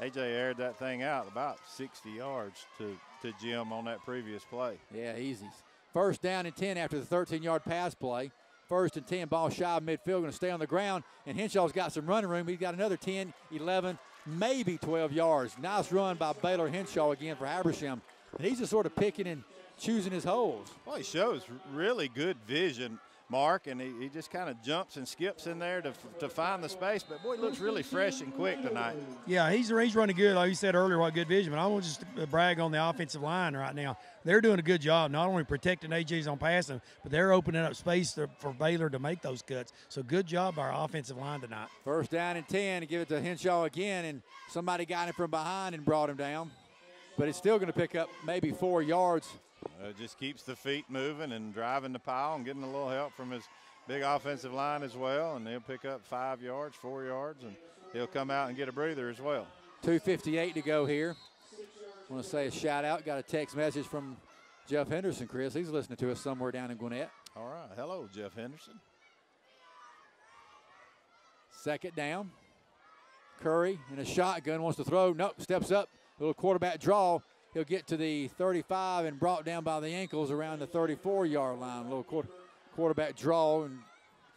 A.J. aired that thing out about 60 yards to Jim on that previous play. Yeah, easy. 1st down and 10 after the 13-yard pass play. 1st and 10, ball shy of midfield, going to stay on the ground, and Henshaw's got some running room. He's got another 10, 11, maybe 12 yards. Nice run by Baylor Henshaw again for Habersham. And he's just sort of picking and choosing his holes. Well, he shows really good vision, Mark, and he just kind of jumps and skips in there to find the space. But, boy, he looks really fresh and quick tonight. Yeah, he's running good. Like you said earlier, what good vision. But I want to just brag on the offensive line right now. They're doing a good job, not only protecting A.J.'s on passing, but they're opening up space for Baylor to make those cuts. So good job by our offensive line tonight. 1st down and 10, and give it to Henshaw again, and somebody got him from behind and brought him down. But it's still going to pick up maybe 4 yards. It just keeps the feet moving and driving the pile and getting a little help from his big offensive line as well, and he'll pick up 5 yards, 4 yards, and he'll come out and get a breather as well. 2:58 to go here. I want to say a shout-out. Got a text message from Jeff Henderson, Chris. He's listening to us somewhere down in Gwinnett. All right. Hello, Jeff Henderson. 2nd down. Curry in a shotgun, wants to throw. Nope, steps up. Little quarterback draw. He'll get to the 35 and brought down by the ankles around the 34-yard line. Little quarterback draw and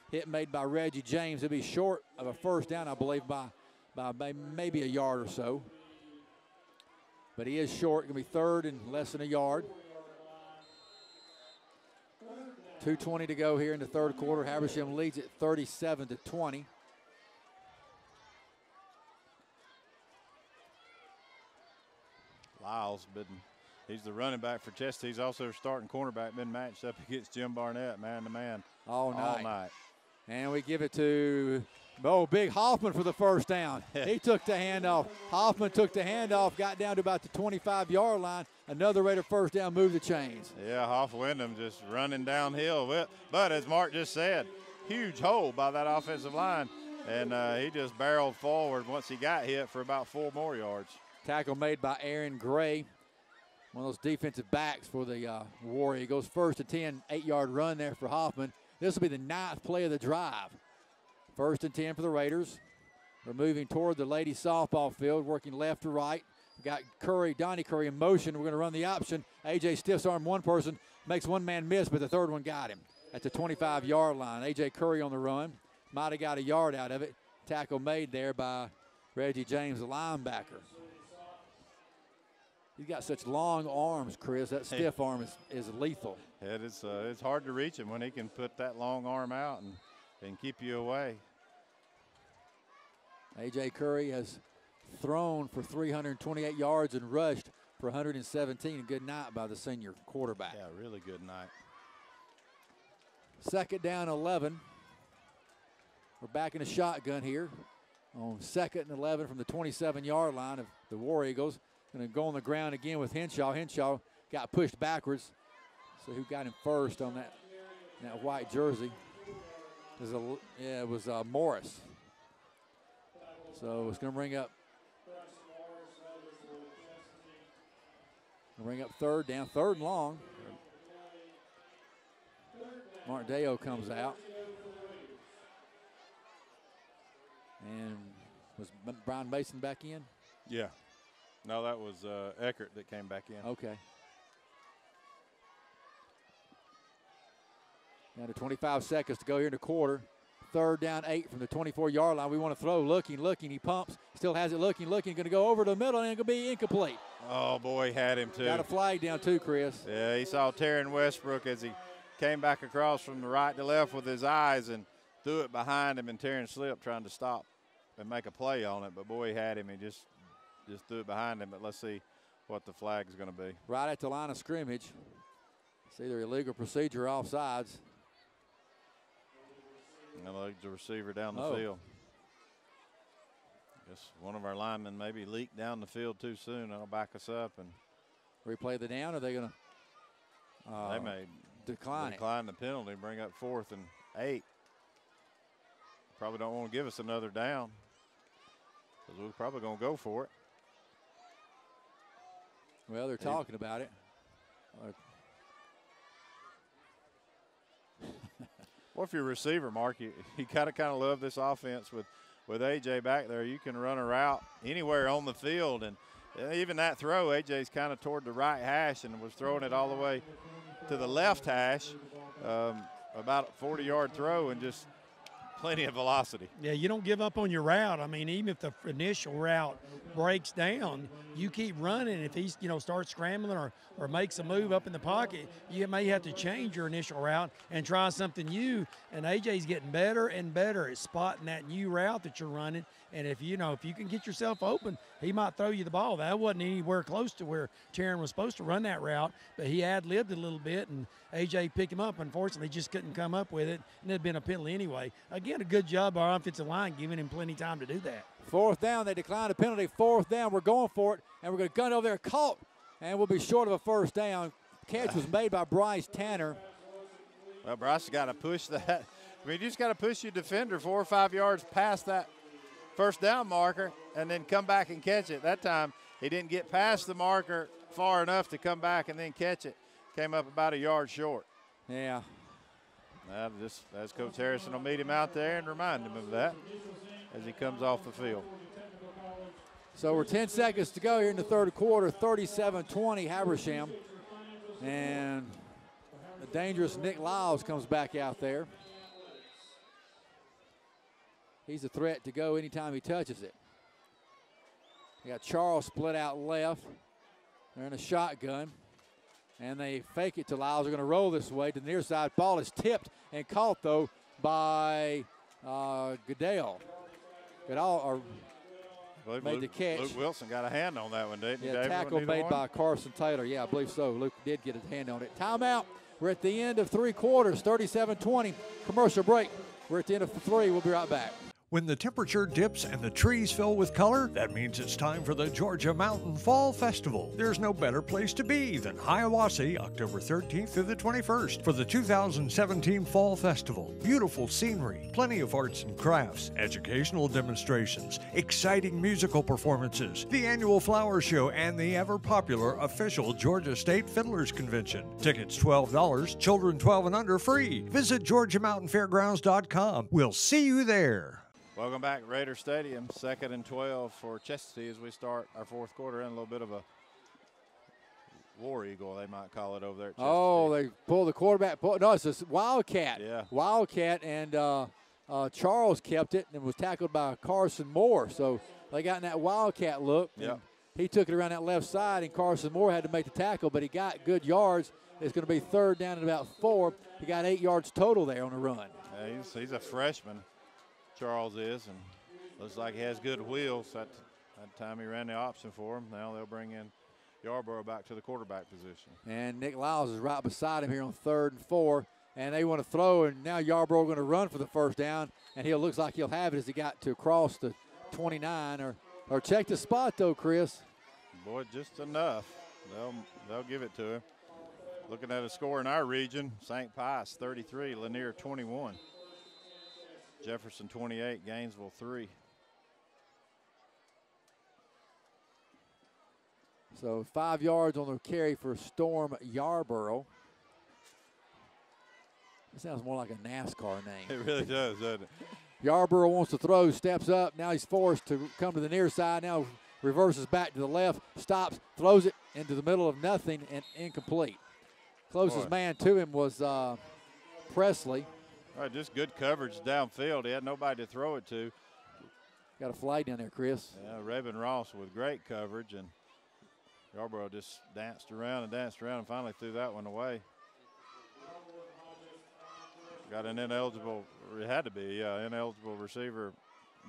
hit made by Reggie James. He'll be short of a first down, I believe, by maybe a yard or so. But he is short. Going to be 3rd and less than a yard. 2:20 to go here in the 3rd quarter. Habersham leads it 37-20. Lyles been He's the running back for Chestatee. He's also their starting cornerback, been matched up against Jim Barnett, man-to-man all night. All night. And we give it to Big Hoffman for the first down. He took the handoff. Hoffman took the handoff, got down to about the 25-yard line. Another Raider first down, moved the chains. Yeah, Hoff Wyndham just running downhill. But as Mark just said, huge hole by that offensive line. And he just barreled forward once he got hit for about 4 more yards. Tackle made by Aaron Gray, one of those defensive backs for the War Eagles. First and 10, 8-yard run there for Hoffman. This will be the 9th play of the drive. First and 10 for the Raiders. We're moving toward the ladies softball field, working left to right. We got Curry, Donnie Curry in motion. We're going to run the option. A.J. stiffs arm one person, makes one man miss, but the third one got him at the 25-yard line. A.J. Curry on the run. Might have got a yard out of it. Tackle made there by Reggie James, the linebacker. He's got such long arms, Chris. That stiff arm is lethal. It's hard to reach him when he can put that long arm out and keep you away. A.J. Curry has thrown for 328 yards and rushed for 117. A good night by the senior quarterback. Yeah, really good night. Second down, 11. We're back in a shotgun here on 2nd and 11 from the 27-yard line of the War Eagles. Going to go on the ground again with Henshaw. Henshaw got pushed backwards. So who got him first on that white jersey? It was Morris. So it's going to bring up third down, 3rd and long. Mark Deo comes out. And was Brian Mason back in? Yeah. No, that was Eckert that came back in. Okay. Down to 25 seconds to go here in the quarter. 3rd down, 8 from the 24-yard line. We want to throw, looking. He pumps, still has it looking. Going to go over to the middle, and it's going to be incomplete. Oh, boy, had him too. Got a flag down too, Chris. Yeah, he saw Taryn Westbrook as he came back across from the right to left with his eyes and threw it behind him, and Taryn slipped trying to stop and make a play on it. But, boy, he had him. He just threw it behind him. But let's see what the flag is going to be. Right at the line of scrimmage. It's either illegal procedure or offsides. And the receiver down the field. Guess one of our linemen maybe leaked down the field too soon. That'll back us up and replay the down. Or are they going to? They may decline the penalty, bring up 4th and 8. Probably don't want to give us another down because we're probably going to go for it. Well, they're talking about it. Well, if you're a receiver, Mark, you kind of love this offense with A.J. back there. You can run a route anywhere on the field. And even that throw, A.J.'s kind of toward the right hash and was throwing it all the way to the left hash, about a 40-yard throw and just plenty of velocity. Yeah, you don't give up on your route. I mean, even if the initial route breaks down, you keep running. If he, starts scrambling or makes a move up in the pocket, you may have to change your initial route and try something new. And AJ's getting better and better at spotting that new route that you're running. And if you can get yourself open, he might throw you the ball. That wasn't anywhere close to where Taryn was supposed to run that route, but he ad-libbed it a little bit, and AJ picked him up. Unfortunately, just couldn't come up with it, and it'd been a penalty anyway. Again, a good job by our offensive line giving him plenty of time to do that. 4th down, they declined a penalty. 4th down, we're going for it, and we're going to gun over there, caught, and we'll be short of a first down. Catch was made by Bryce Tanner. Well, Bryce has got to push that. I mean, you just got to push your defender 4 or 5 yards past that first down marker and then come back and catch it. That time he didn't get past the marker far enough to come back and then catch it. Came up about a yard short. Yeah. Just as Coach Harrison will meet him out there and remind him of that as he comes off the field. So we're 10 seconds to go here in the third quarter, 37-20 Habersham. And the dangerous Nick Lyles comes back out there. He's a threat to go anytime he touches it. You got Charles split out left. They're in a shotgun. And they fake it to Lyles. They're going to roll this way to the near side. Ball is tipped and caught, though, by Goodell. made the catch. Luke Wilson got a hand on that one, didn't he? Yeah, David, tackle made by Carson Taylor. Yeah, I believe so. Luke did get his hand on it. Timeout. We're at the end of 3 quarters, 37-20. Commercial break. We're at the end of 3. We'll be right back. When the temperature dips and the trees fill with color, that means it's time for the Georgia Mountain Fall Festival. There's no better place to be than Hiawassee, October 13th through the 21st for the 2017 Fall Festival. Beautiful scenery, plenty of arts and crafts, educational demonstrations, exciting musical performances, the annual flower show, and the ever-popular official Georgia State Fiddlers Convention. Tickets $12, children 12 and under free. Visit GeorgiaMountainFairgrounds.com. We'll see you there. Welcome back, Raider Stadium. 2nd and 12 for Chestatee as we start our 4th quarter, and a little bit of a war eagle, they might call it over there at Chestatee. Oh, they pulled the quarterback. No, it's a Wildcat. Yeah. Wildcat, and Charles kept it and was tackled by Carson Moore. So they got in that Wildcat look. Yep. He took it around that left side, and Carson Moore had to make the tackle, but he got good yards. It's going to be 3rd down and about 4. He got 8 yards total there on the run. Yeah, he's a freshman. Charles is, and looks like he has good wheels. That time he ran the option for him. Now they'll bring in Yarborough back to the quarterback position. And Nick Lyles is right beside him here on 3rd and 4, and they want to throw, and now Yarborough going to run for the 1st down, and he looks like he'll have it as he got to cross the 29 or check the spot though, Chris. Boy, just enough. They'll give it to him. Looking at a score in our region, St. Pius 33, Lanier 21. Jefferson 28, Gainesville 3. So 5 yards on the carry for Storm Yarborough. It sounds more like a NASCAR name. It really does, doesn't it? Yarborough wants to throw, steps up. Now he's forced to come to the near side. Now reverses back to the left, stops, throws it into the middle of nothing and incomplete. Closest man to him was Presley. All right, just good coverage downfield. He had nobody to throw it to. Got a flag down there, Chris. Yeah, Raven Ross with great coverage, and Yarborough just danced around and finally threw that one away. Got an ineligible, it had to be, ineligible receiver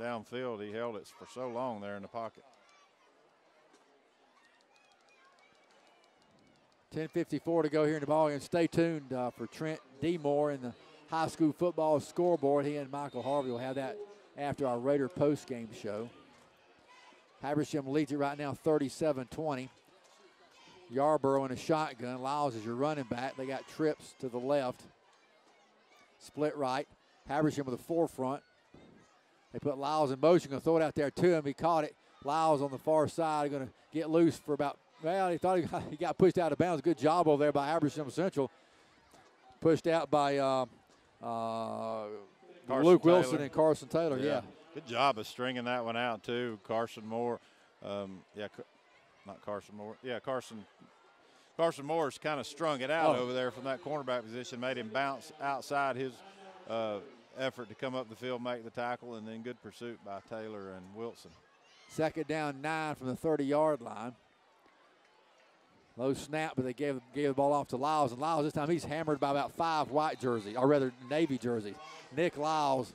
downfield. He held it for so long there in the pocket. 10:54 to go here in the ballgame. Stay tuned for Trent Demore in the high school football scoreboard. He and Michael Harvey will have that after our Raider post-game show. Habersham leads it right now 37-20. Yarborough in a shotgun. Lyles is your running back. They got trips to the left. Split right. Habersham with the forefront. They put Lyles in motion. Going to throw it out there to him. He caught it. Lyles on the far side. Going to get loose for about, well, he thought he got pushed out of bounds. Good job over there by Habersham Central. Pushed out by Luke Wilson and Carson Taylor, yeah. Good job of stringing that one out, too. Carson Moore, not Carson Moore. Yeah, Carson Moore's kind of strung it out over there from that cornerback position, made him bounce outside his effort to come up the field, make the tackle, and then good pursuit by Taylor and Wilson. 2nd down 9 from the 30-yard line. Low snap, but they gave the ball off to Lyles. And Lyles, this time, he's hammered by about 5 white jerseys, or rather navy jerseys. Nick Lyles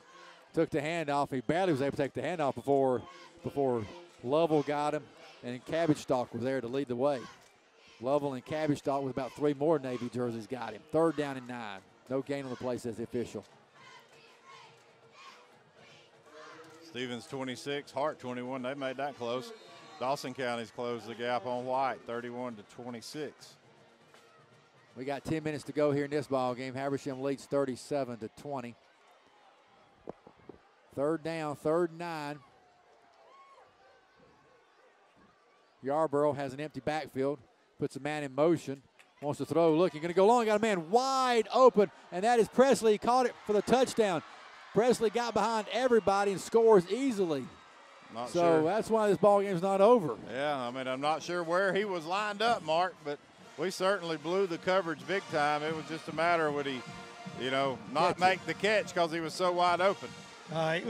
took the handoff. He barely was able to take the handoff before Lovell got him, and Cabbage Stalk was there to lead the way. Lovell and Cabbage Stalk with about 3 more navy jerseys got him. 3rd down and 9. No gain on the play, says the official. Stevens 26, Hart 21. They made that close. Dawson County's closed the gap on White, 31-26. We got 10 minutes to go here in this ball game. Habersham leads 37-20. 3rd down, 3rd and 9. Yarborough has an empty backfield, puts a man in motion, wants to throw, looking, going to go long, got a man wide open, and that is Presley. He caught it for the touchdown. Presley got behind everybody and scores easily. So that's why this ball game's not over. Yeah, I mean, I'm not sure where he was lined up, Mark, but we certainly blew the coverage big time. It was just a matter of would he, not make the catch because he was so wide open. I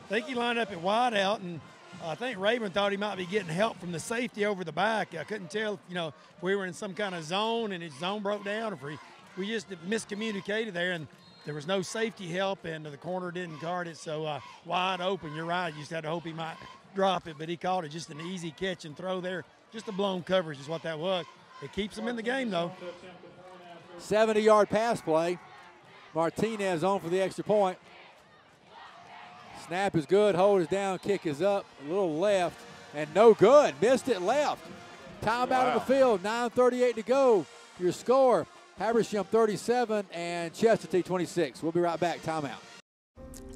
think he lined up at wide out, and I think Raven thought he might be getting help from the safety over the back. I couldn't tell, if we were in some kind of zone and his zone broke down, or we just miscommunicated there, and there was no safety help, and the corner didn't guard it, so wide open. You're right. You just had to hope he might drop it, but he caught it. Just an easy catch and throw there. Just a blown coverage is what that was. It keeps him in the game, though. 70-yard pass play. Martinez on for the extra point. Snap is good, hold is down, kick is up, a little left, and no good. Missed it left. Timeout on the field, 9:38 to go. Your score, Habersham 37 and Chestatee 26. We'll be right back, timeout.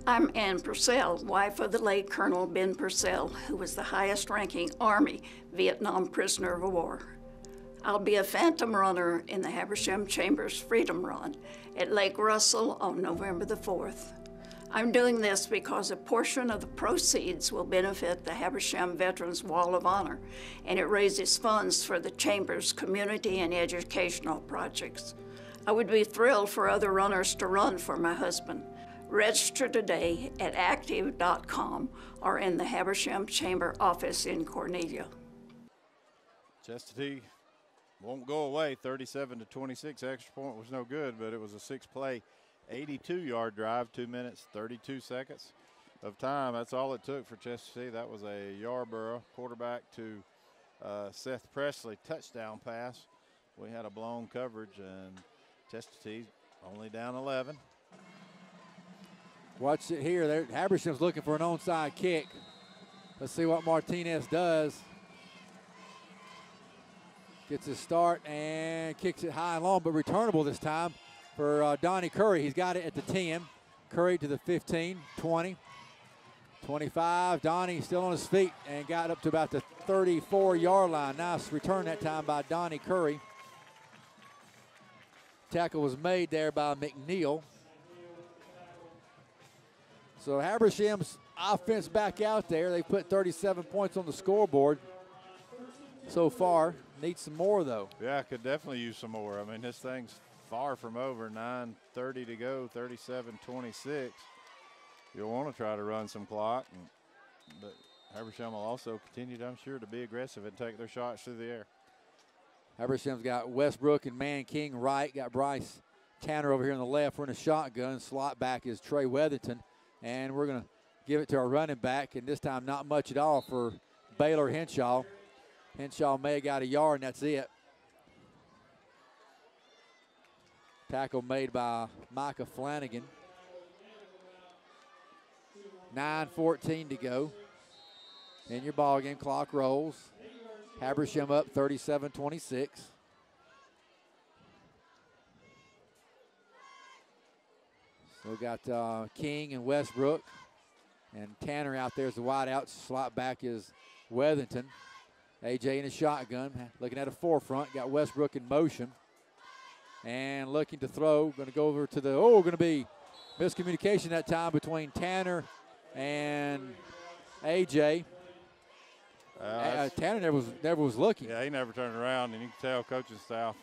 I'm Ann Purcell, wife of the late Colonel Ben Purcell, who was the highest-ranking Army Vietnam prisoner of war. I'll be a phantom runner in the Habersham Chambers Freedom Run at Lake Russell on November the 4th. I'm doing this because a portion of the proceeds will benefit the Habersham Veterans Wall of Honor, and it raises funds for the Chamber's community and educational projects. I would be thrilled for other runners to run for my husband. Register today at active.com or in the Habersham Chamber office in Cornelia. Chestatee won't go away. 37-26. Extra point was no good, but it was a 6-play, 82-yard drive, 2 minutes, 32 seconds of time. That's all it took for Chestatee. That was a Yarborough quarterback to Seth Presley touchdown pass. We had a blown coverage, and Chestatee only down 11. Watch it here. Habersham's looking for an onside kick. Let's see what Martinez does. Gets his start and kicks it high and long, but returnable this time for Donnie Curry. He's got it at the 10. Curry to the 15, 20, 25. Donnie still on his feet and got up to about the 34-yard line. Nice return that time by Donnie Curry. Tackle was made there by McNeil. So Habersham's offense back out there. They put 37 points on the scoreboard so far. Need some more, though. Yeah, could definitely use some more. I mean, this thing's far from over. 9:30 to go, 37-26. You'll want to try to run some clock, but Habersham will also continue, I'm sure, to be aggressive and take their shots through the air. Habersham's got Westbrook and Man King right. Got Bryce Tanner over here on the left. We're in a shotgun. Slot back is Trey Weatherton. And we're going to give it to our running back, and this time not much at all for Baylor Henshaw. Henshaw may have got a yard, and that's it. Tackle made by Micah Flanagan. 9:14 to go. In your ball game, clock rolls. Habersham up 37-26. So we got King and Westbrook, and Tanner out there as the wideout. Slot back is Weatherington. AJ in a shotgun, looking at a forefront. Got Westbrook in motion, and looking to throw. Going to go over to the going to be miscommunication that time between Tanner and AJ. Tanner never was looking. Yeah, he never turned around, and you can tell coaching staff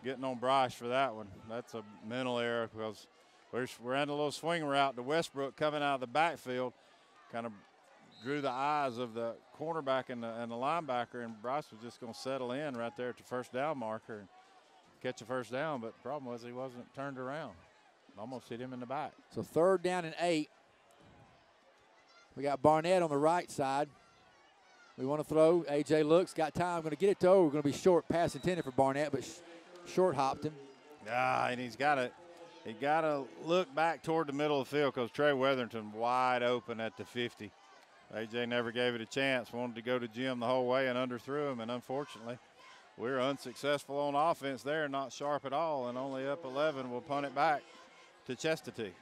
getting on Bryce for that one. That's a mental error because we're in a little swing route to Westbrook coming out of the backfield, kind of drew the eyes of the cornerback and the linebacker, and Bryce was just going to settle in right there at the first down marker and catch a first down, but the problem was he wasn't turned around. Almost hit him in the back. So 3rd down and 8. We got Barnett on the right side. We want to throw. AJ looks, got time, going to get it to We're going to be short. Pass intended for Barnett, but short hopped him. Yeah, and he's got to look back toward the middle of the field because Trey Weatherington wide open at the 50. AJ never gave it a chance, wanted to go to Jim the whole way and underthrew him, and unfortunately, we're unsuccessful on offense there, not sharp at all, and only up 11. We'll punt it back to Chestatee.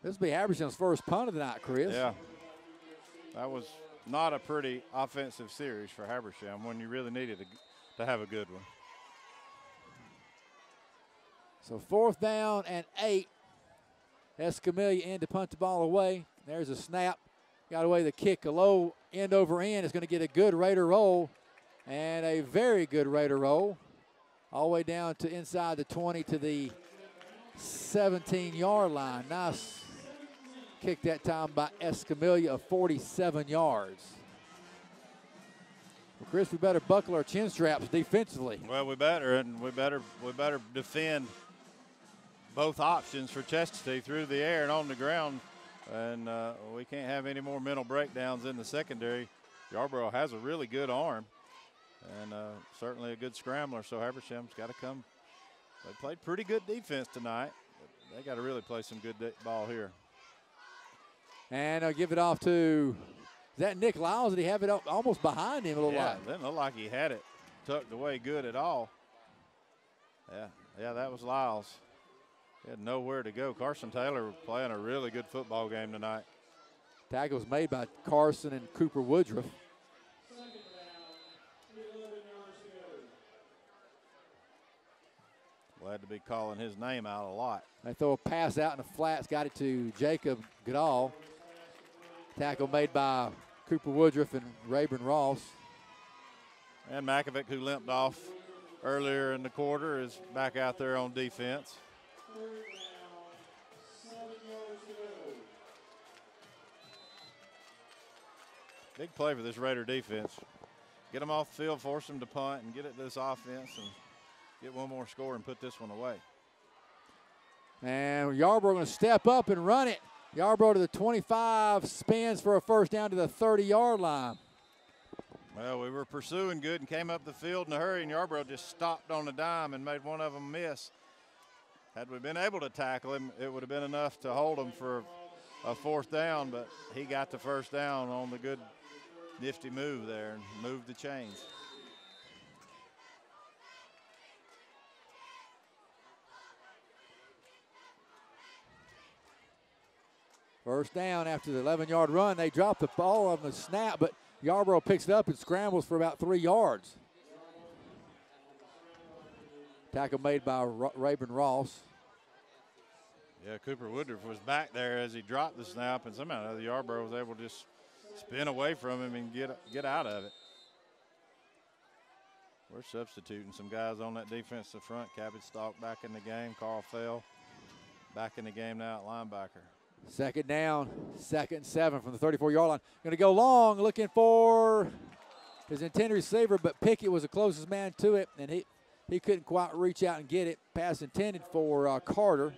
This will be Habersham's first punt of the night, Chris. Yeah. That was not a pretty offensive series for Habersham when you really needed to have a good one. So 4th down and 8. Escamilla in to punt the ball away. There's a snap. Got away the kick. A low end over end is going to get a good Raider roll and a very good Raider roll. All the way down to inside the 20 to the 17-yard line. Nice kick that time by Escamilla of 47 yards. Well, Chris, we better buckle our chin straps defensively. Well, we better, and we better defend both options for Chestatee through the air and on the ground. And we can't have any more mental breakdowns in the secondary. Yarborough has a really good arm and certainly a good scrambler, so Habersham's got to come. They played pretty good defense tonight. But they got to really play some good ball here. And I'll give it off to, is that Nick Lyles? Did he have it up almost behind him a little while? Didn't look like he had it tucked away good at all. Yeah, that was Lyles. He had nowhere to go. Carson Taylor playing a really good football game tonight. Tackles made by Carson and Cooper Woodruff. Glad to be calling his name out a lot. They throw a pass out in the flats, got it to Jacob Goodall. Tackle made by Cooper Woodruff and Rayburn Ross. And Makovic, who limped off earlier in the quarter, is back out there on defense. Big play for this Raider defense. Get them off the field, force them to punt, and get it to this offense and get one more score and put this one away. And Yarborough going to step up and run it. Yarborough to the 25, spins for a first down to the 30-yard line. Well, we were pursuing good and came up the field in a hurry, and Yarborough just stopped on a dime and made one of them miss. Had we been able to tackle him, it would have been enough to hold him for a fourth down, but he got the first down on the good, nifty move there and moved the chains. First down after the 11-yard run. They drop the ball on the snap, but Yarborough picks it up and scrambles for about 3 yards. Tackle made by Rayburn Ross. Yeah, Cooper Woodruff was back there as he dropped the snap, and somehow the Yarborough was able to just spin away from him and get out of it. We're substituting some guys on that defensive front. Cabbage Stalk back in the game. Carl Fell back in the game now at linebacker. Second down, 2nd and 7 from the 34-yard line. Going to go long, looking for his intended receiver, but Pickett was the closest man to it, and he couldn't quite reach out and get it. Pass intended for Carter.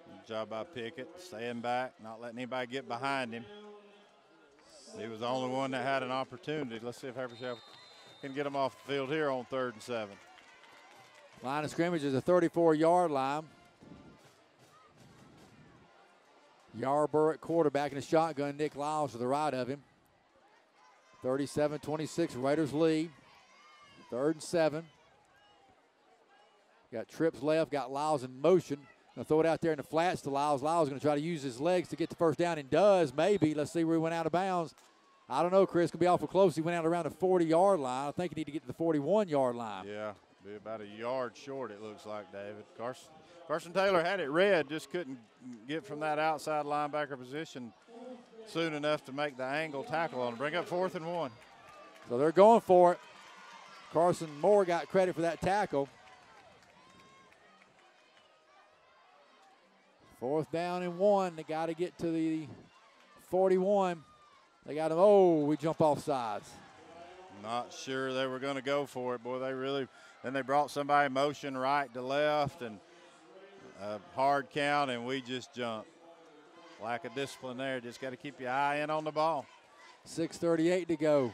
Good job by Pickett, staying back, not letting anybody get behind him. He was the only one that had an opportunity. Let's see if Habersham can get him off the field here on 3rd and 7. Line of scrimmage is a 34-yard line. Yarborough at quarterback in a shotgun. Nick Lyles to the right of him. 37-26, Raiders lead. 3rd and 7. Got trips left, got Lyles in motion. Gonna throw it out there in the flats to Lyles. Lyles gonna try to use his legs to get the first down and does, maybe. Let's see where he went out of bounds. I don't know, Chris, could be awful close. He went out around the 40-yard line. I think he need to get to the 41-yard line. Yeah, be about a yard short, it looks like, David. Carson Taylor had it read, just couldn't get from that outside linebacker position soon enough to make the angle tackle on him. Bring up 4th and 1. So they're going for it. Carson Moore got credit for that tackle. 4th down and 1. They got to get to the 41. They got him. Oh, we jump off sides. Not sure they were going to go for it. Boy, then they brought somebody motion right to left and a hard count, and we just jumped. Lack of discipline there. Just got to keep your eye in on the ball. 6:38 to go.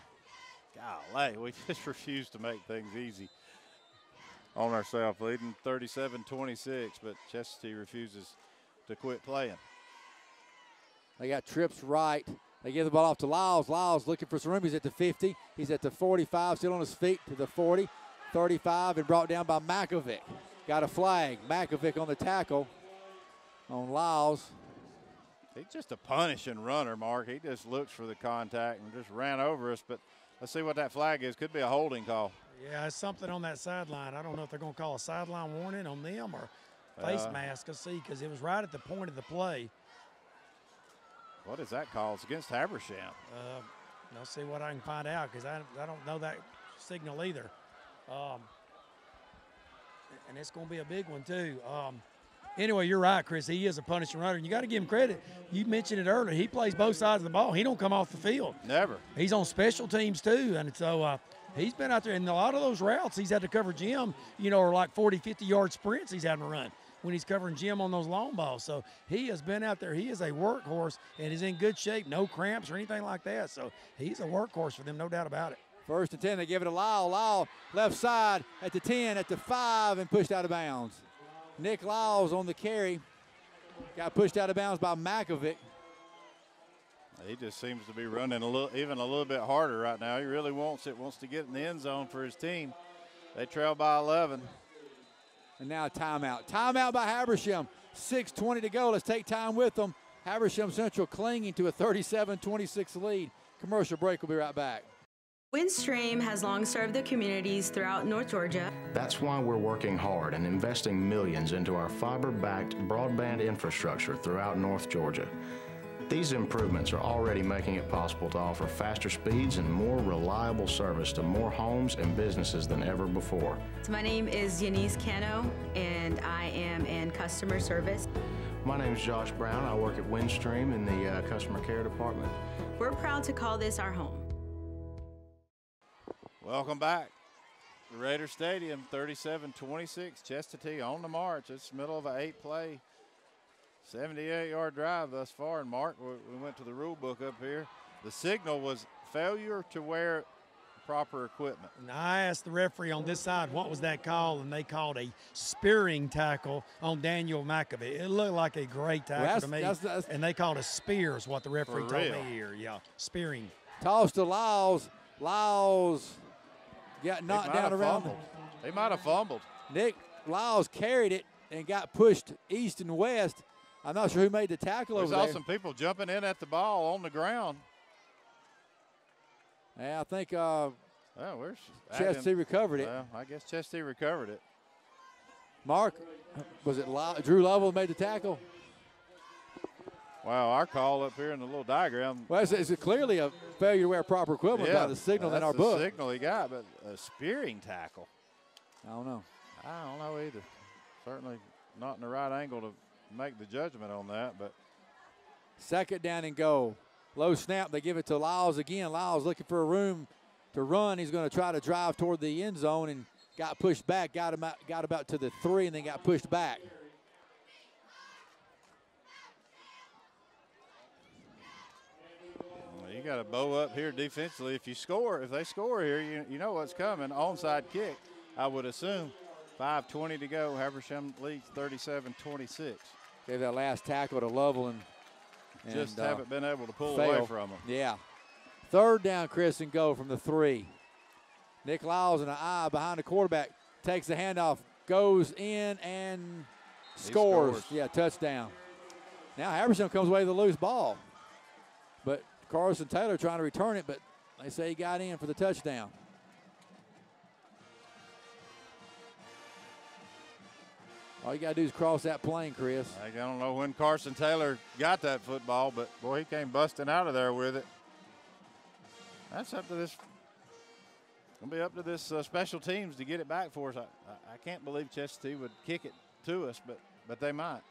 Golly, we just refuse to make things easy on ourselves, leading 37-26, but Chestatee refuses to quit playing. They got trips right. They give the ball off to Lyles. Lyles looking for some room. He's at the 50. He's at the 45, still on his feet to the 40. 35 and brought down by Makovic. Got a flag. Makovic on the tackle on Lyles. He's just a punishing runner, Mark. He just looks for the contact and just ran over us, but let's see what that flag is. Could be a holding call. Yeah, it's something on that sideline. I don't know if they're going to call a sideline warning on them or face mask. Let's see, because it was right at the point of the play. What is that call? It's against Habersham. I'll see what I can find out, because I don't know that signal either. And it's going to be a big one, too. Anyway, you're right, Chris. He is a punishing runner, and you got to give him credit. You mentioned it earlier. He plays both sides of the ball. He don't come off the field. Never. He's on special teams, too, and so he's been out there. And a lot of those routes he's had to cover Jim, are like 40, 50-yard sprints he's having to run. when he's covering Jim on those long balls. So he has been out there. He is a workhorse and is in good shape, no cramps or anything like that. So he's a workhorse for them, no doubt about it. 1st and 10, they give it to Lyle. Lyle left side at the 10, at the 5, and pushed out of bounds. Nick Lyles on the carry. Got pushed out of bounds by Makovic. He just seems to be running even a little bit harder right now. He really wants to get in the end zone for his team. They trail by 11. And now a timeout. Timeout by Habersham. 6:20 to go. Let's take time with them. Habersham Central clinging to a 37-26 lead. Commercial break. We'll be right back. Windstream has long served the communities throughout North Georgia. That's why we're working hard and investing millions into our fiber-backed broadband infrastructure throughout North Georgia. These improvements are already making it possible to offer faster speeds and more reliable service to more homes and businesses than ever before. So my name is Yanis Cano, and I am in customer service. My name is Josh Brown. I work at Windstream in the customer care department. We're proud to call this our home. Welcome back. The Raider Stadium, 37-26. Chestatee on the march. It's the middle of an 8-play. 78-yard drive thus far. And Mark, we went to the rule book up here. The signal was failure to wear proper equipment. And I asked the referee on this side, what was that call? And they called a spearing tackle on Daniel Makovic. It looked like a great tackle to me. And they called a spear is what the referee told me here. Yeah, spearing. Toss to Lyles. Lyles got knocked down around. He might have fumbled. Nick Lyles carried it and got pushed east and west. I'm not sure who made the tackle over there. I saw some people jumping in at the ball on the ground. Yeah, I think where's Chestatee recovered it. Well, I guess Chestatee recovered it. Mark, was it Drew Lovell made the tackle? Wow, our call up here in the little diagram. Well, it's clearly a failure to wear proper equipment by the signal in our book. That's the signal he got, but a spearing tackle. I don't know. I don't know either. Certainly not in the right angle to make the judgment on that, but. 2nd down and goal. Low snap, they give it to Lyles again. Lyles looking for a room to run. He's going to try to drive toward the end zone and got pushed back, got about to the 3 and then got pushed back. You got to bow up here defensively. If they score here, you know what's coming. Onside kick, I would assume. 5:20 to go. Habersham leads 37-26. Gave that last tackle to Lovell and just haven't been able to pull fail away from them. Yeah. 3rd down, Chris, and go from the 3. Nick Lyles in an eye behind the quarterback. Takes the handoff, goes in and scores. Yeah, touchdown. Now Habersham comes away with a loose ball. But Carson Taylor trying to return it, but they say he got in for the touchdown. All you got to do is cross that plane, Chris. I don't know when Carson Taylor got that football, but, boy, he came busting out of there with it. That's up to this. Going to be up to this special teams to get it back for us. I can't believe Chestatee would kick it to us, but they might.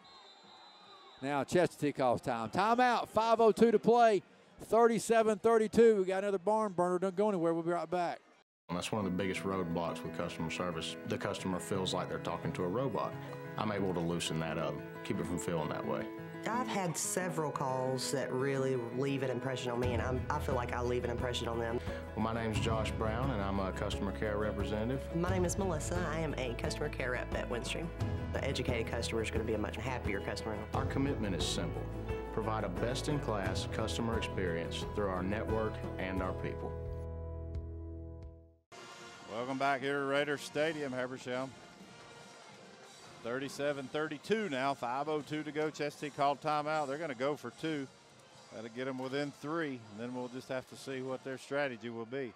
Now Chestatee calls time. Timeout, 5:02 to play, 37-32. We got another barn burner. Don't go anywhere. We'll be right back. And that's one of the biggest roadblocks with customer service. The customer feels like they're talking to a robot. I'm able to loosen that up, keep it from feeling that way. I've had several calls that really leave an impression on me, and I feel like I leave an impression on them. Well, my name's Josh Brown, and I'm a customer care representative. My name is Melissa. I am a customer care rep at Windstream. The educated customer is going to be a much happier customer. Our commitment is simple. Provide a best-in-class customer experience through our network and our people. Welcome back here to Raider Stadium, Habersham. 37-32 now, 5:02 to go. Chestatee called timeout. They're going to go for 2. That'll get them within 3, and then we'll just have to see what their strategy will be.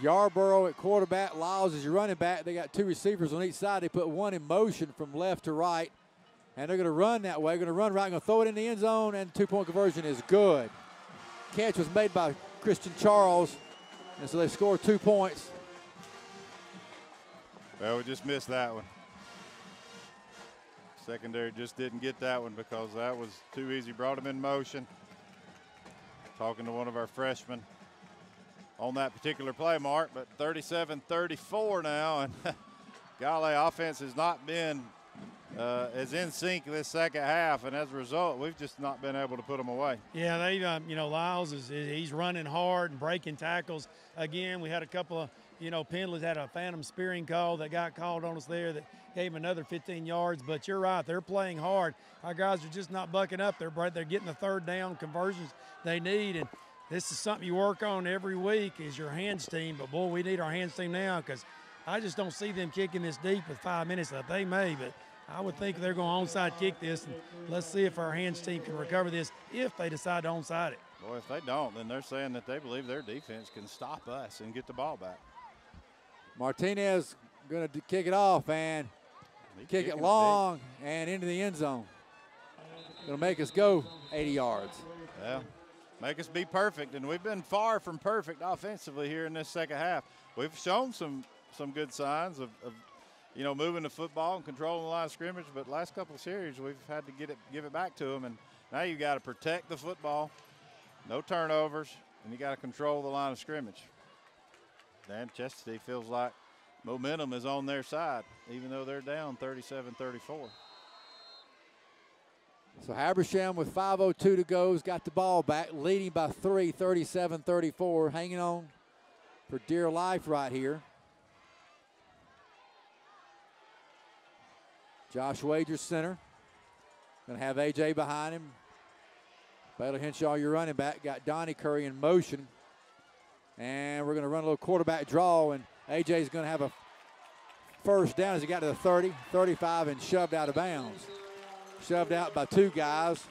Yarborough at quarterback, Lyles is your running back. They got 2 receivers on each side. They put one in motion from left to right, and they're going to run that way. They're going to run right, going to throw it in the end zone, and 2-point conversion is good. Catch was made by Christian Charles, and so they scored 2 points. Well, we just missed that one. Secondary just didn't get that one because that was too easy. Brought him in motion. Talking to one of our freshmen on that particular play, Mark, but 37-34 now. And golly, offense has not been is in sync this second half, and as a result, we've just not been able to put them away. Yeah, they, Lyles he's running hard and breaking tackles. Again, we had a couple of, penalties. Had a phantom spearing call that got called on us there that gave him another 15 yards. But you're right, they're playing hard. Our guys are just not bucking up. They're getting the third down conversions they need, and this is something you work on every week is your hands team. But boy, we need our hands team now because I just don't see them kicking this deep with 5 minutes left. They may, but I would think they're going to onside kick this, and let's see if our hands team can recover this if they decide to onside it. Boy, if they don't, then they're saying that they believe their defense can stop us and get the ball back. Martinez going to kick it off and kick it long and into the end zone. Going to make us go 80 yards. Yeah, make us be perfect, and we've been far from perfect offensively here in this second half. We've shown some good signs of moving the football and controlling the line of scrimmage, but last couple of series we've had to give it back to them, and now you got to protect the football, no turnovers, and you got to control the line of scrimmage. Dan Chestatee feels like momentum is on their side, even though they're down 37-34. So Habersham with 5:02 to go has got the ball back, leading by 3, 37-34, hanging on for dear life right here. Josh Wager center. Going to have A.J. behind him. Baylor Henshaw, your running back, got Donnie Curry in motion. And we're going to run a little quarterback draw, and A.J.'s going to have a first down as he got to the 30, 35, and shoved out of bounds. Shoved out by 2 guys.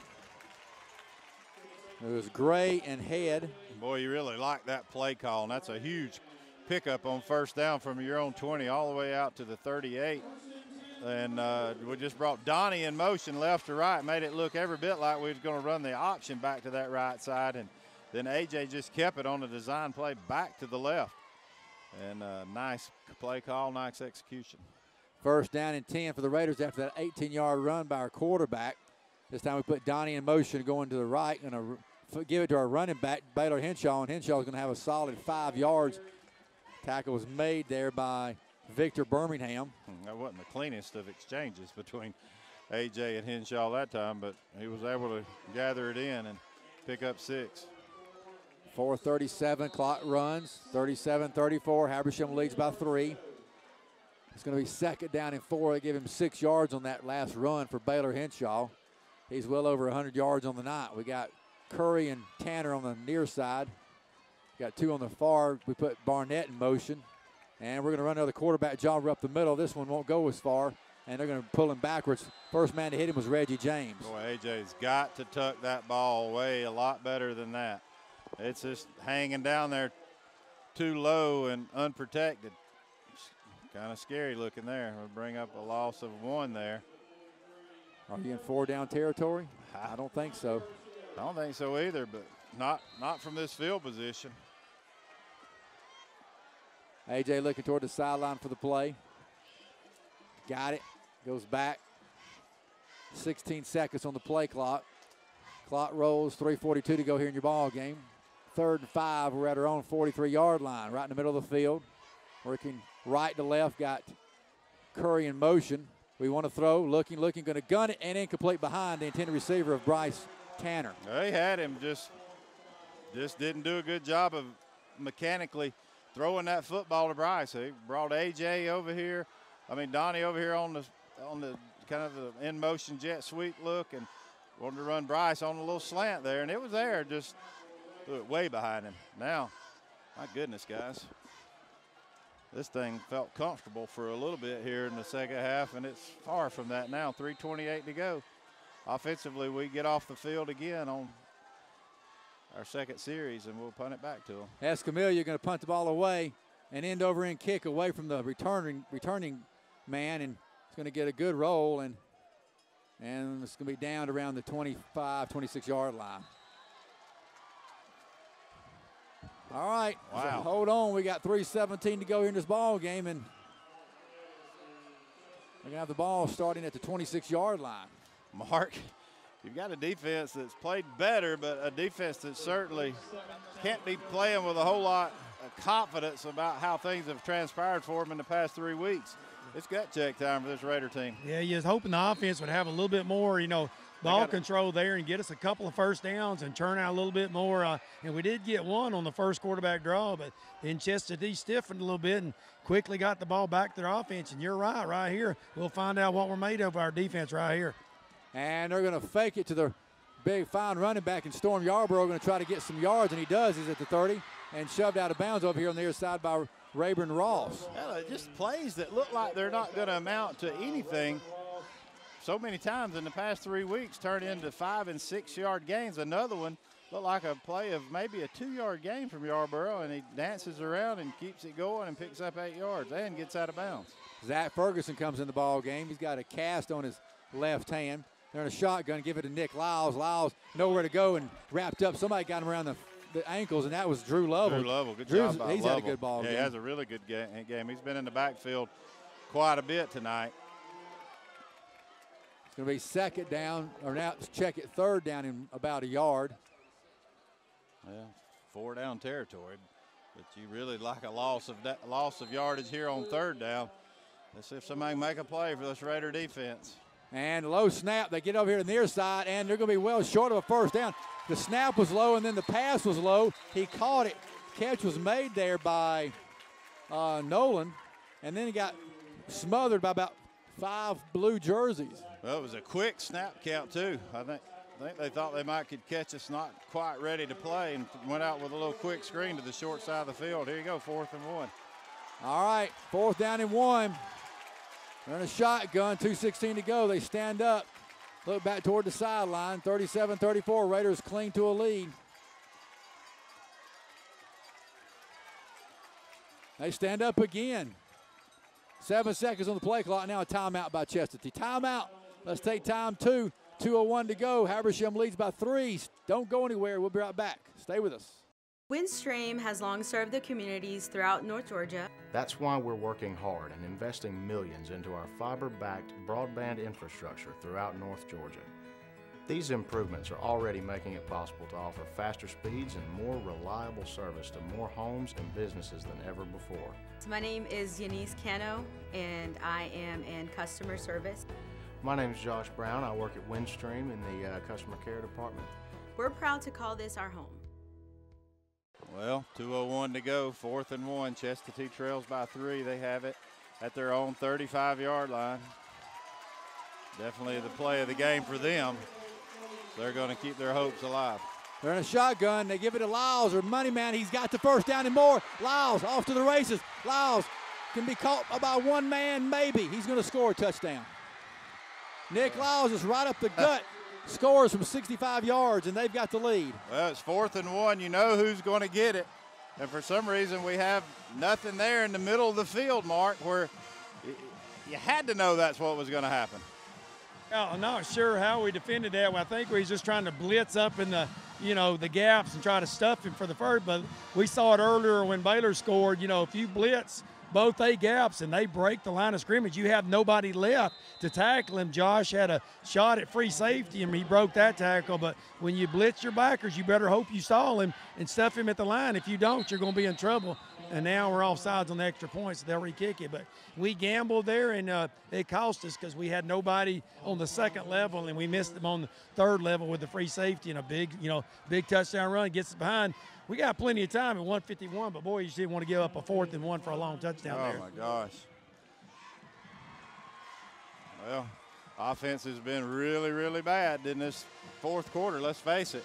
It was Gray and Head. Boy, you really like that play call, and that's a huge pickup on first down from your own 20 all the way out to the 38. And we just brought Donnie in motion left to right, made it look every bit like we was going to run the option back to that right side, and then A.J. just kept it on the design play back to the left. And nice play call, nice execution. First down and 10 for the Raiders after that 18-yard run by our quarterback. This time we put Donnie in motion going to the right, going to give it to our running back, Baylor Henshaw, and Henshaw's going to have a solid 5 yards. Tackle was made there by Victor Birmingham. That wasn't the cleanest of exchanges between A.J. and Henshaw that time, but he was able to gather it in and pick up 6. 4:37, clock runs, 37-34. Habersham leads by 3. It's going to be second down and 4. They give him 6 yards on that last run for Baylor Henshaw. He's well over 100 yards on the night. We got Curry and Tanner on the near side. Got 2 on the far. We put Barnett in motion. And we're going to run another quarterback jobber up the middle. This one won't go as far, and they're going to pull him backwards. First man to hit him was Reggie James. Boy, A.J.'s got to tuck that ball away a lot better than that. It's just hanging down there too low and unprotected. Kind of scary looking there. We'll bring up a loss of 1 there. Are you in 4-down territory? I don't think so. I don't think so either, but not from this field position. A.J. looking toward the sideline for the play. Got it. Goes back. 16 seconds on the play clock. Clock rolls. 3:42 to go here in your ball game. 3rd and 5. We're at our own 43-yard line, right in the middle of the field. Working right to left. Got Curry in motion. We want to throw. Looking. Going to gun it and incomplete behind the intended receiver of Bryce Tanner. They had him. Just didn't do a good job of mechanically throwing that football to Bryce. He brought A.J. over here. Donnie over here on the kind of the in motion jet sweep look, and wanted to run Bryce on a little slant there, and it was there. Just threw it way behind him. Now, my goodness, guys, this thing felt comfortable for a little bit here in the second half, and it's far from that now. 3:28 to go. Offensively, we get off the field again on our second series, and we'll punt it back to them. Escamilla going to punt the ball away, an end-over-end kick away from the returning man, and it's going to get a good roll, and it's going to be down to around the 25, 26-yard line. All right. Wow. So hold on. We got 3:17 to go here in this ball game, and we're going to have the ball starting at the 26-yard line. Mark, you've got a defense that's played better, but a defense that certainly can't be playing with a whole lot of confidence about how things have transpired for them in the past 3 weeks. It's gut check time for this Raider team. Yeah, you was hoping the offense would have a little bit more, ball control there and get us a couple of first downs and turn out a little bit more. And we did get one on the first quarterback draw, but then Chestatee stiffened a little bit and quickly got the ball back to their offense. And you're right here. We'll find out what we're made of our defense right here. And they're going to fake it to the big, fine running back, and Storm Yarborough going to try to get some yards, and he does. He's at the 30 and shoved out of bounds over here on the other side by Rayburn Ross. Yeah, just plays that look like they're not going to amount to anything. So many times in the past 3 weeks turn into 5- and 6-yard gains. Another one looked like a play of maybe a 2-yard gain from Yarborough, and he dances around and keeps it going and picks up 8 yards and gets out of bounds. Zach Ferguson comes in the ball game. He's got a cast on his left hand. They're in a shotgun, give it to Nick Lyles. Lyles nowhere to go and wrapped up. Somebody got him around the ankles, and that was Drew Lovell. Drew Lovell, good job by He's Lovell. had a good ball game. He has a really good game. He's been in the backfield quite a bit tonight. It's going to be second down, or now check it, third down in about a yard. Yeah, 4-down territory, but you really like a loss of yardage here on third down. Let's see if somebody can make a play for this Raider defense. And low snap. They get over here to the near side, and they're going to be well short of a first down. The snap was low, and then the pass was low. He caught it. Catch was made there by Nolan, and then he got smothered by about 5 blue jerseys. Well, it was a quick snap count, too. I think they thought they might could catch us not quite ready to play and went out with a little quick screen to the short side of the field. Here you go, 4th and 1. All right, 4th down and 1. They're in a shotgun, 2:16 to go. They stand up, look back toward the sideline, 37-34. Raiders cling to a lead. They stand up again. 7 seconds on the play clock. Now a timeout by Chestatee. Timeout. Let's take time 2. 2:01 to go. Habersham leads by 3. Don't go anywhere. We'll be right back. Stay with us. Windstream has long served the communities throughout North Georgia. That's why we're working hard and investing millions into our fiber-backed broadband infrastructure throughout North Georgia. These improvements are already making it possible to offer faster speeds and more reliable service to more homes and businesses than ever before. My name is Denise Cano, and I am in customer service. My name is Josh Brown. I work at Windstream in the customer care department. We're proud to call this our home. Well, 2:01 to go, 4th and 1. Chestatee trails by 3. They have it at their own 35-yard line. Definitely the play of the game for them. They're going to keep their hopes alive. They're in a shotgun. They give it to Lyles, or money man. He's got the first down and more. Lyles off to the races. Lyles can be caught by one man, maybe. He's going to score a touchdown. Nick Lyles is right up the gut. Scores from 65 yards, and they've got the lead. Well, it's 4th and 1. You know who's going to get it. And for some reason, we have nothing there in the middle of the field, Mark, where you had to know that's what was going to happen. Well, I'm not sure how we defended that. I think we was just trying to blitz up in the gaps and try to stuff him for the first. But we saw it earlier when Baylor scored. If you blitz both A gaps and they break the line of scrimmage, you have nobody left to tackle him. Josh had a shot at free safety and he broke that tackle. But when you blitz your backers, you better hope you stall him and stuff him at the line. If you don't, you're going to be in trouble. And now we're offsides on the extra points, so they'll re-kick it. But we gambled there, and it cost us because we had nobody on the second level, and we missed them on the third level with the free safety and a big touchdown run, gets us behind. We got plenty of time at 1:51, but boy, you just didn't want to give up a 4th and 1 for a long touchdown there. Oh, my gosh. Well, offense has been really, really bad in this 4th quarter, let's face it.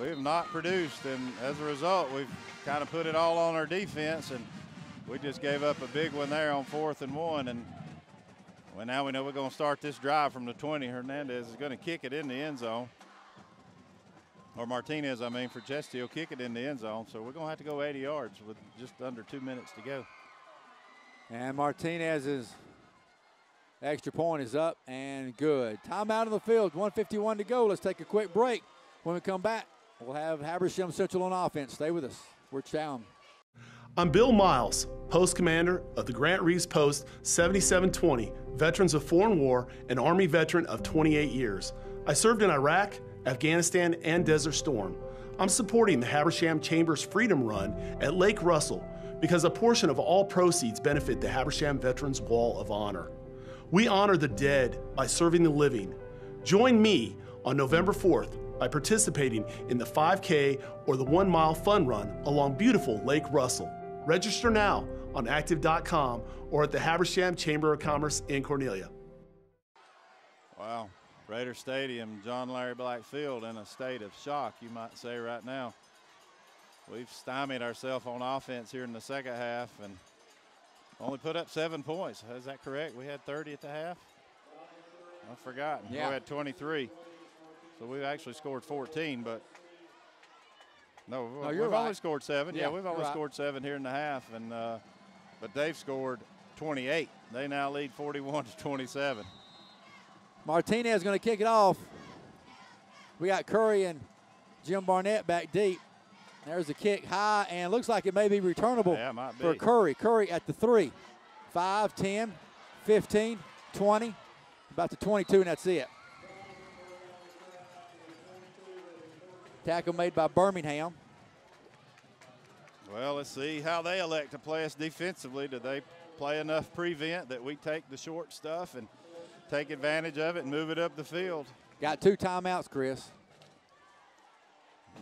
We have not produced, and as a result, we've kind of put it all on our defense, and we just gave up a big one there on 4th and 1. And well, now we know we're going to start this drive from the 20. Hernandez is going to kick it in the end zone. Or Martinez, for Chestatee will kick it in the end zone. So we're going to have to go 80 yards with just under 2 minutes to go. And Martinez's extra point is up and good. Timeout on the field, 1:51 to go. Let's take a quick break. When we come back, we'll have Habersham Central on offense. Stay with us. We're down. I'm Bill Miles, Post Commander of the Grant Reeves Post 7720, Veterans of Foreign War, and Army veteran of 28 years. I served in Iraq, Afghanistan, and Desert Storm. I'm supporting the Habersham Chambers Freedom Run at Lake Russell, because a portion of all proceeds benefit the Habersham Veterans Wall of Honor. We honor the dead by serving the living. Join me on November 4th by participating in the 5K or the 1 mile fun run along beautiful Lake Russell. Register now on active.com or at the Habersham Chamber of Commerce in Cornelia. Wow, Raider Stadium, John Larry Black Field in a state of shock, you might say right now. We've stymied ourselves on offense here in the second half and only put up 7 points. Is that correct? We had 30 at the half? I've forgotten. Yeah. We had 23. So we've actually scored 14, but no, you're we've right. only scored 7. Yeah, we've only right. scored 7 here in the half, and but they've scored 28. They now lead 41-27. Martinez going to kick it off. We got Curry and Jim Barnett back deep. There's the kick high, and looks like it may be returnable for Curry. Curry at the 3. 5, 10, 15, 20, about to 22, and that's it. Tackle made by Birmingham. Well, let's see how they elect to play us defensively. Do they play enough prevent that we take the short stuff and take advantage of it and move it up the field? Got 2 timeouts, Chris.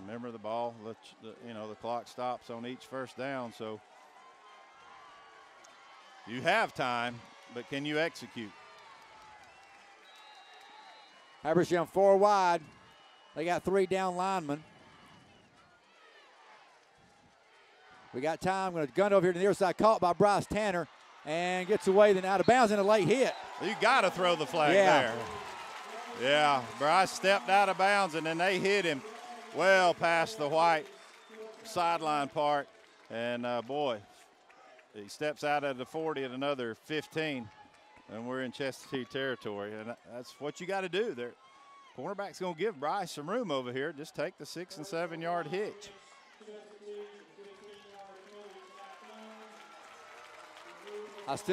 Remember the ball, the clock stops on each first down, so you have time, but can you execute? Habersham 4 wide. They got 3 down linemen. We got time. Going to gun over here to the near side, caught by Bryce Tanner, and gets away, then out of bounds, and a late hit. You got to throw the flag there. Yeah, Bryce stepped out of bounds, and then they hit him well past the white sideline part. And, boy, he steps out of the 40 at another 15, and we're in Chestatee territory. And that's what you got to do there. Cornerback's going to give Bryce some room over here. Just take the 6- and 7-yard hitch.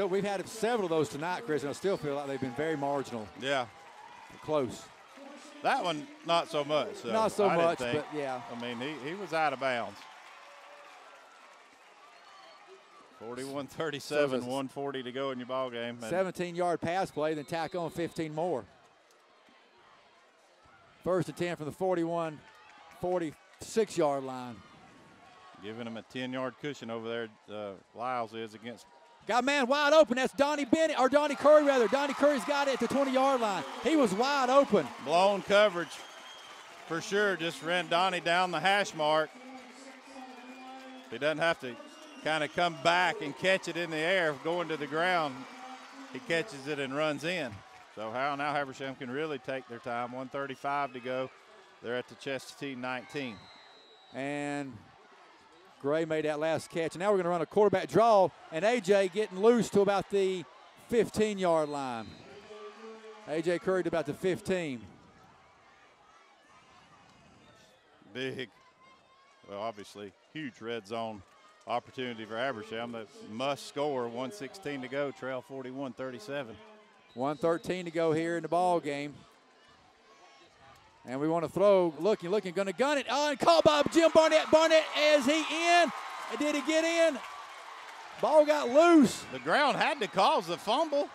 We've had several of those tonight, Chris, and I still feel like they've been very marginal. Yeah. Close. That one, not so much. So not so much, but yeah. I mean, he was out of bounds. 41-37, 140 to go in your ball game. 17-yard pass play, then tack on 15 more. 1st and 10 from the 41, 46-yard line. Giving him a 10-yard cushion over there, Lyles is against. Got a man wide open. That's Donnie Bennett, or Donnie Curry, rather. Donnie Curry's got it at the 20-yard line. He was wide open. Blown coverage for sure. Just ran Donnie down the hash mark. He doesn't have to kind of come back and catch it in the air going to the ground. He catches it and runs in. So now Habersham can really take their time. 1:35 to go. They're at the Chestatee 19. And Gray made that last catch. And now we're going to run a quarterback draw, and A.J. getting loose to about the 15-yard line. A.J. Curry to about the 15. Big, well, obviously, huge red zone opportunity for Habersham. That must score. 1:16 to go, trail 41-37. 1:13 to go here in the ball game. And we want to throw, looking, going to gun it. Oh, and caught by Jim Barnett. Barnett, is he in? Did he get in? Ball got loose. The ground had to cause the fumble.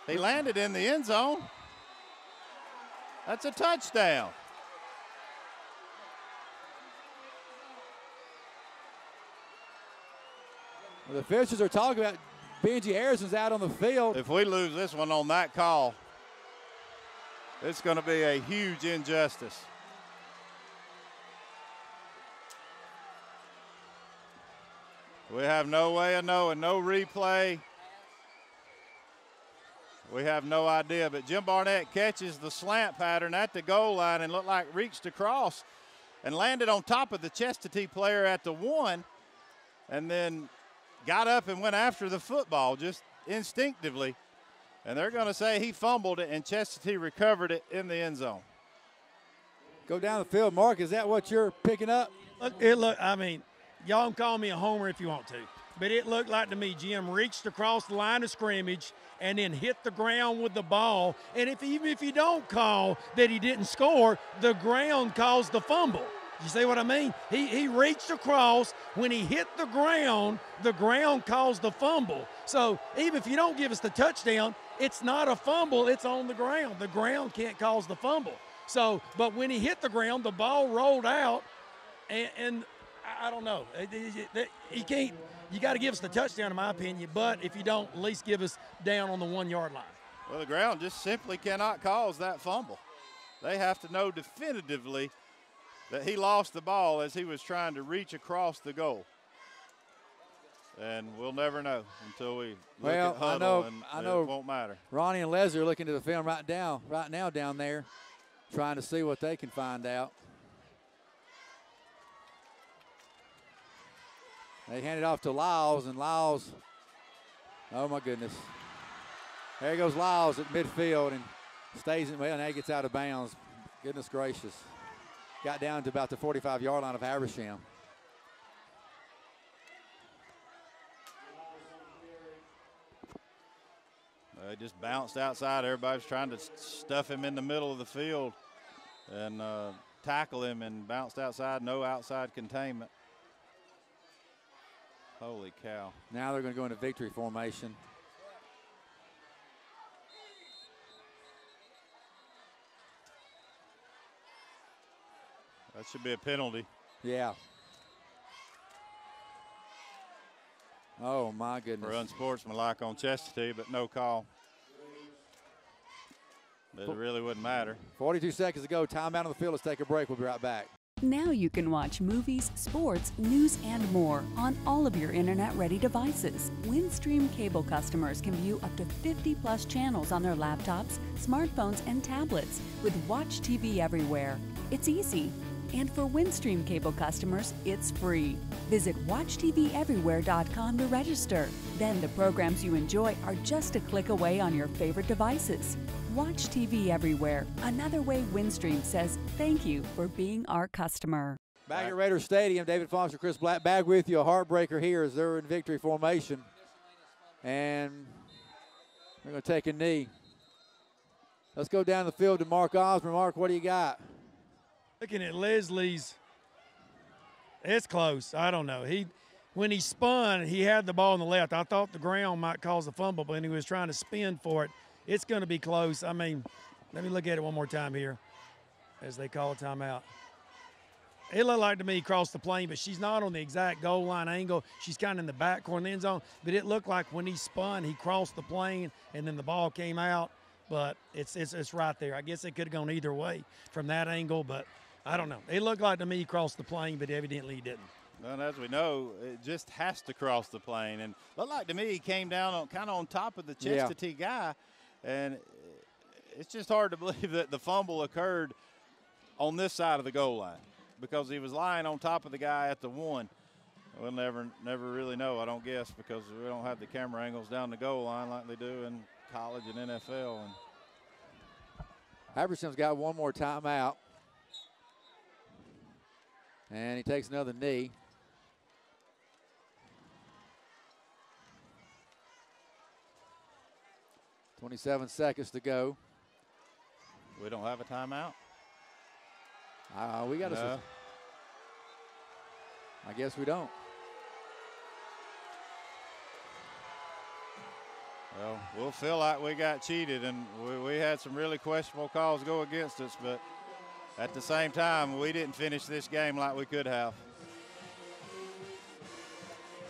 He landed in the end zone. That's a touchdown. Well, the officials are talking about Benji Harrison's out on the field. If we lose this one on that call, it's going to be a huge injustice. We have no way of knowing, no replay. We have no idea, but Jim Barnett catches the slant pattern at the goal line and looked like reached across and landed on top of the Chestatee player at the 1, and then got up and went after the football just instinctively. And they're going to say he fumbled it and Chestatee recovered it in the end zone. Go down the field. Mark, is that what you're picking up? I mean, y'all can call me a homer if you want to, but it looked like to me Jim reached across the line of scrimmage and then hit the ground with the ball. And even if you don't call that he didn't score, the ground caused the fumble. You see what I mean? He reached across. When he hit the ground caused the fumble. So even if you don't give us the touchdown, it's not a fumble, it's on the ground. The ground can't cause the fumble. So, but when he hit the ground, the ball rolled out, and I don't know. He can't. You got to give us the touchdown, in my opinion. But if you don't, at least give us down on the 1 yard line. Well, the ground just simply cannot cause that fumble. They have to know definitively that he lost the ball as he was trying to reach across the goal. And we'll never know until we look at huddle, I know it won't matter. Ronnie and Leslie are looking to the film right now down there, trying to see what they can find out. They hand it off to Lyles, and Lyles, oh my goodness. There goes Lyles at midfield and stays in, well, now he gets out of bounds. Goodness gracious. Got down to about the 45-yard line of Habersham. He just bounced outside. Everybody's trying to stuff him in the middle of the field and tackle him, and bounced outside. No outside containment. Holy cow. Now they're going to go into victory formation. That should be a penalty. Yeah. Oh, my goodness. For unsportsmanlike on Chestatee, but no call. But it really wouldn't matter. 42 seconds to go. Timeout on the field. Let's take a break. We'll be right back. Now you can watch movies, sports, news, and more on all of your internet-ready devices. Windstream cable customers can view up to 50+ channels on their laptops, smartphones, and tablets with Watch TV Everywhere. It's easy. And for Windstream cable customers, it's free. Visit WatchTVEverywhere.com to register. Then the programs you enjoy are just a click away on your favorite devices. Watch TV Everywhere. Another way Windstream says thank you for being our customer. Back at Raider Stadium, David Foster, Chris Black, back with you. A heartbreaker here as they're in victory formation. And they're going to take a knee. Let's go down the field to Mark Osborne. Mark, what do you got? Looking at Leslie's, it's close. I don't know. When he spun, he had the ball on the left. I thought the ground might cause a fumble, but when he was trying to spin for it, it's going to be close. I mean, let me look at it one more time here as they call a timeout. It looked like to me he crossed the plane, but she's not on the exact goal line angle. She's kind of in the back corner of the end zone. But it looked like when he spun, he crossed the plane, and then the ball came out. But it's right there. I guess it could have gone either way from that angle, but I don't know. It looked like to me he crossed the plane, but evidently he didn't. Well, as we know, it just has to cross the plane. And looked like to me he came down kind of on top of the Chestatee guy. And it's just hard to believe that the fumble occurred on this side of the goal line because he was lying on top of the guy at the 1. We'll never really know, I don't guess, because we don't have the camera angles down the goal line like they do in college and NFL. And Habersham's got one more timeout. And he takes another knee. .27 seconds to go. We don't have a timeout? We got no. I guess we don't. Well, we'll feel like we got cheated, and we had some really questionable calls go against us, but at the same time, we didn't finish this game like we could have.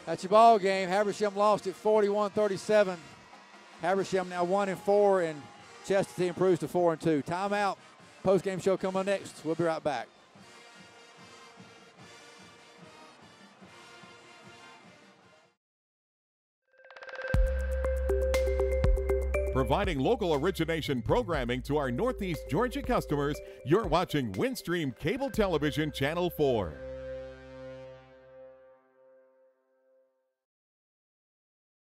That's your ball game. Habersham lost at 41-37. Habersham now 1-4, and Chestatee improves to 4-2. Timeout. Post-game show coming up next. We'll be right back. Providing local origination programming to our Northeast Georgia customers, you're watching Windstream Cable Television Channel 4.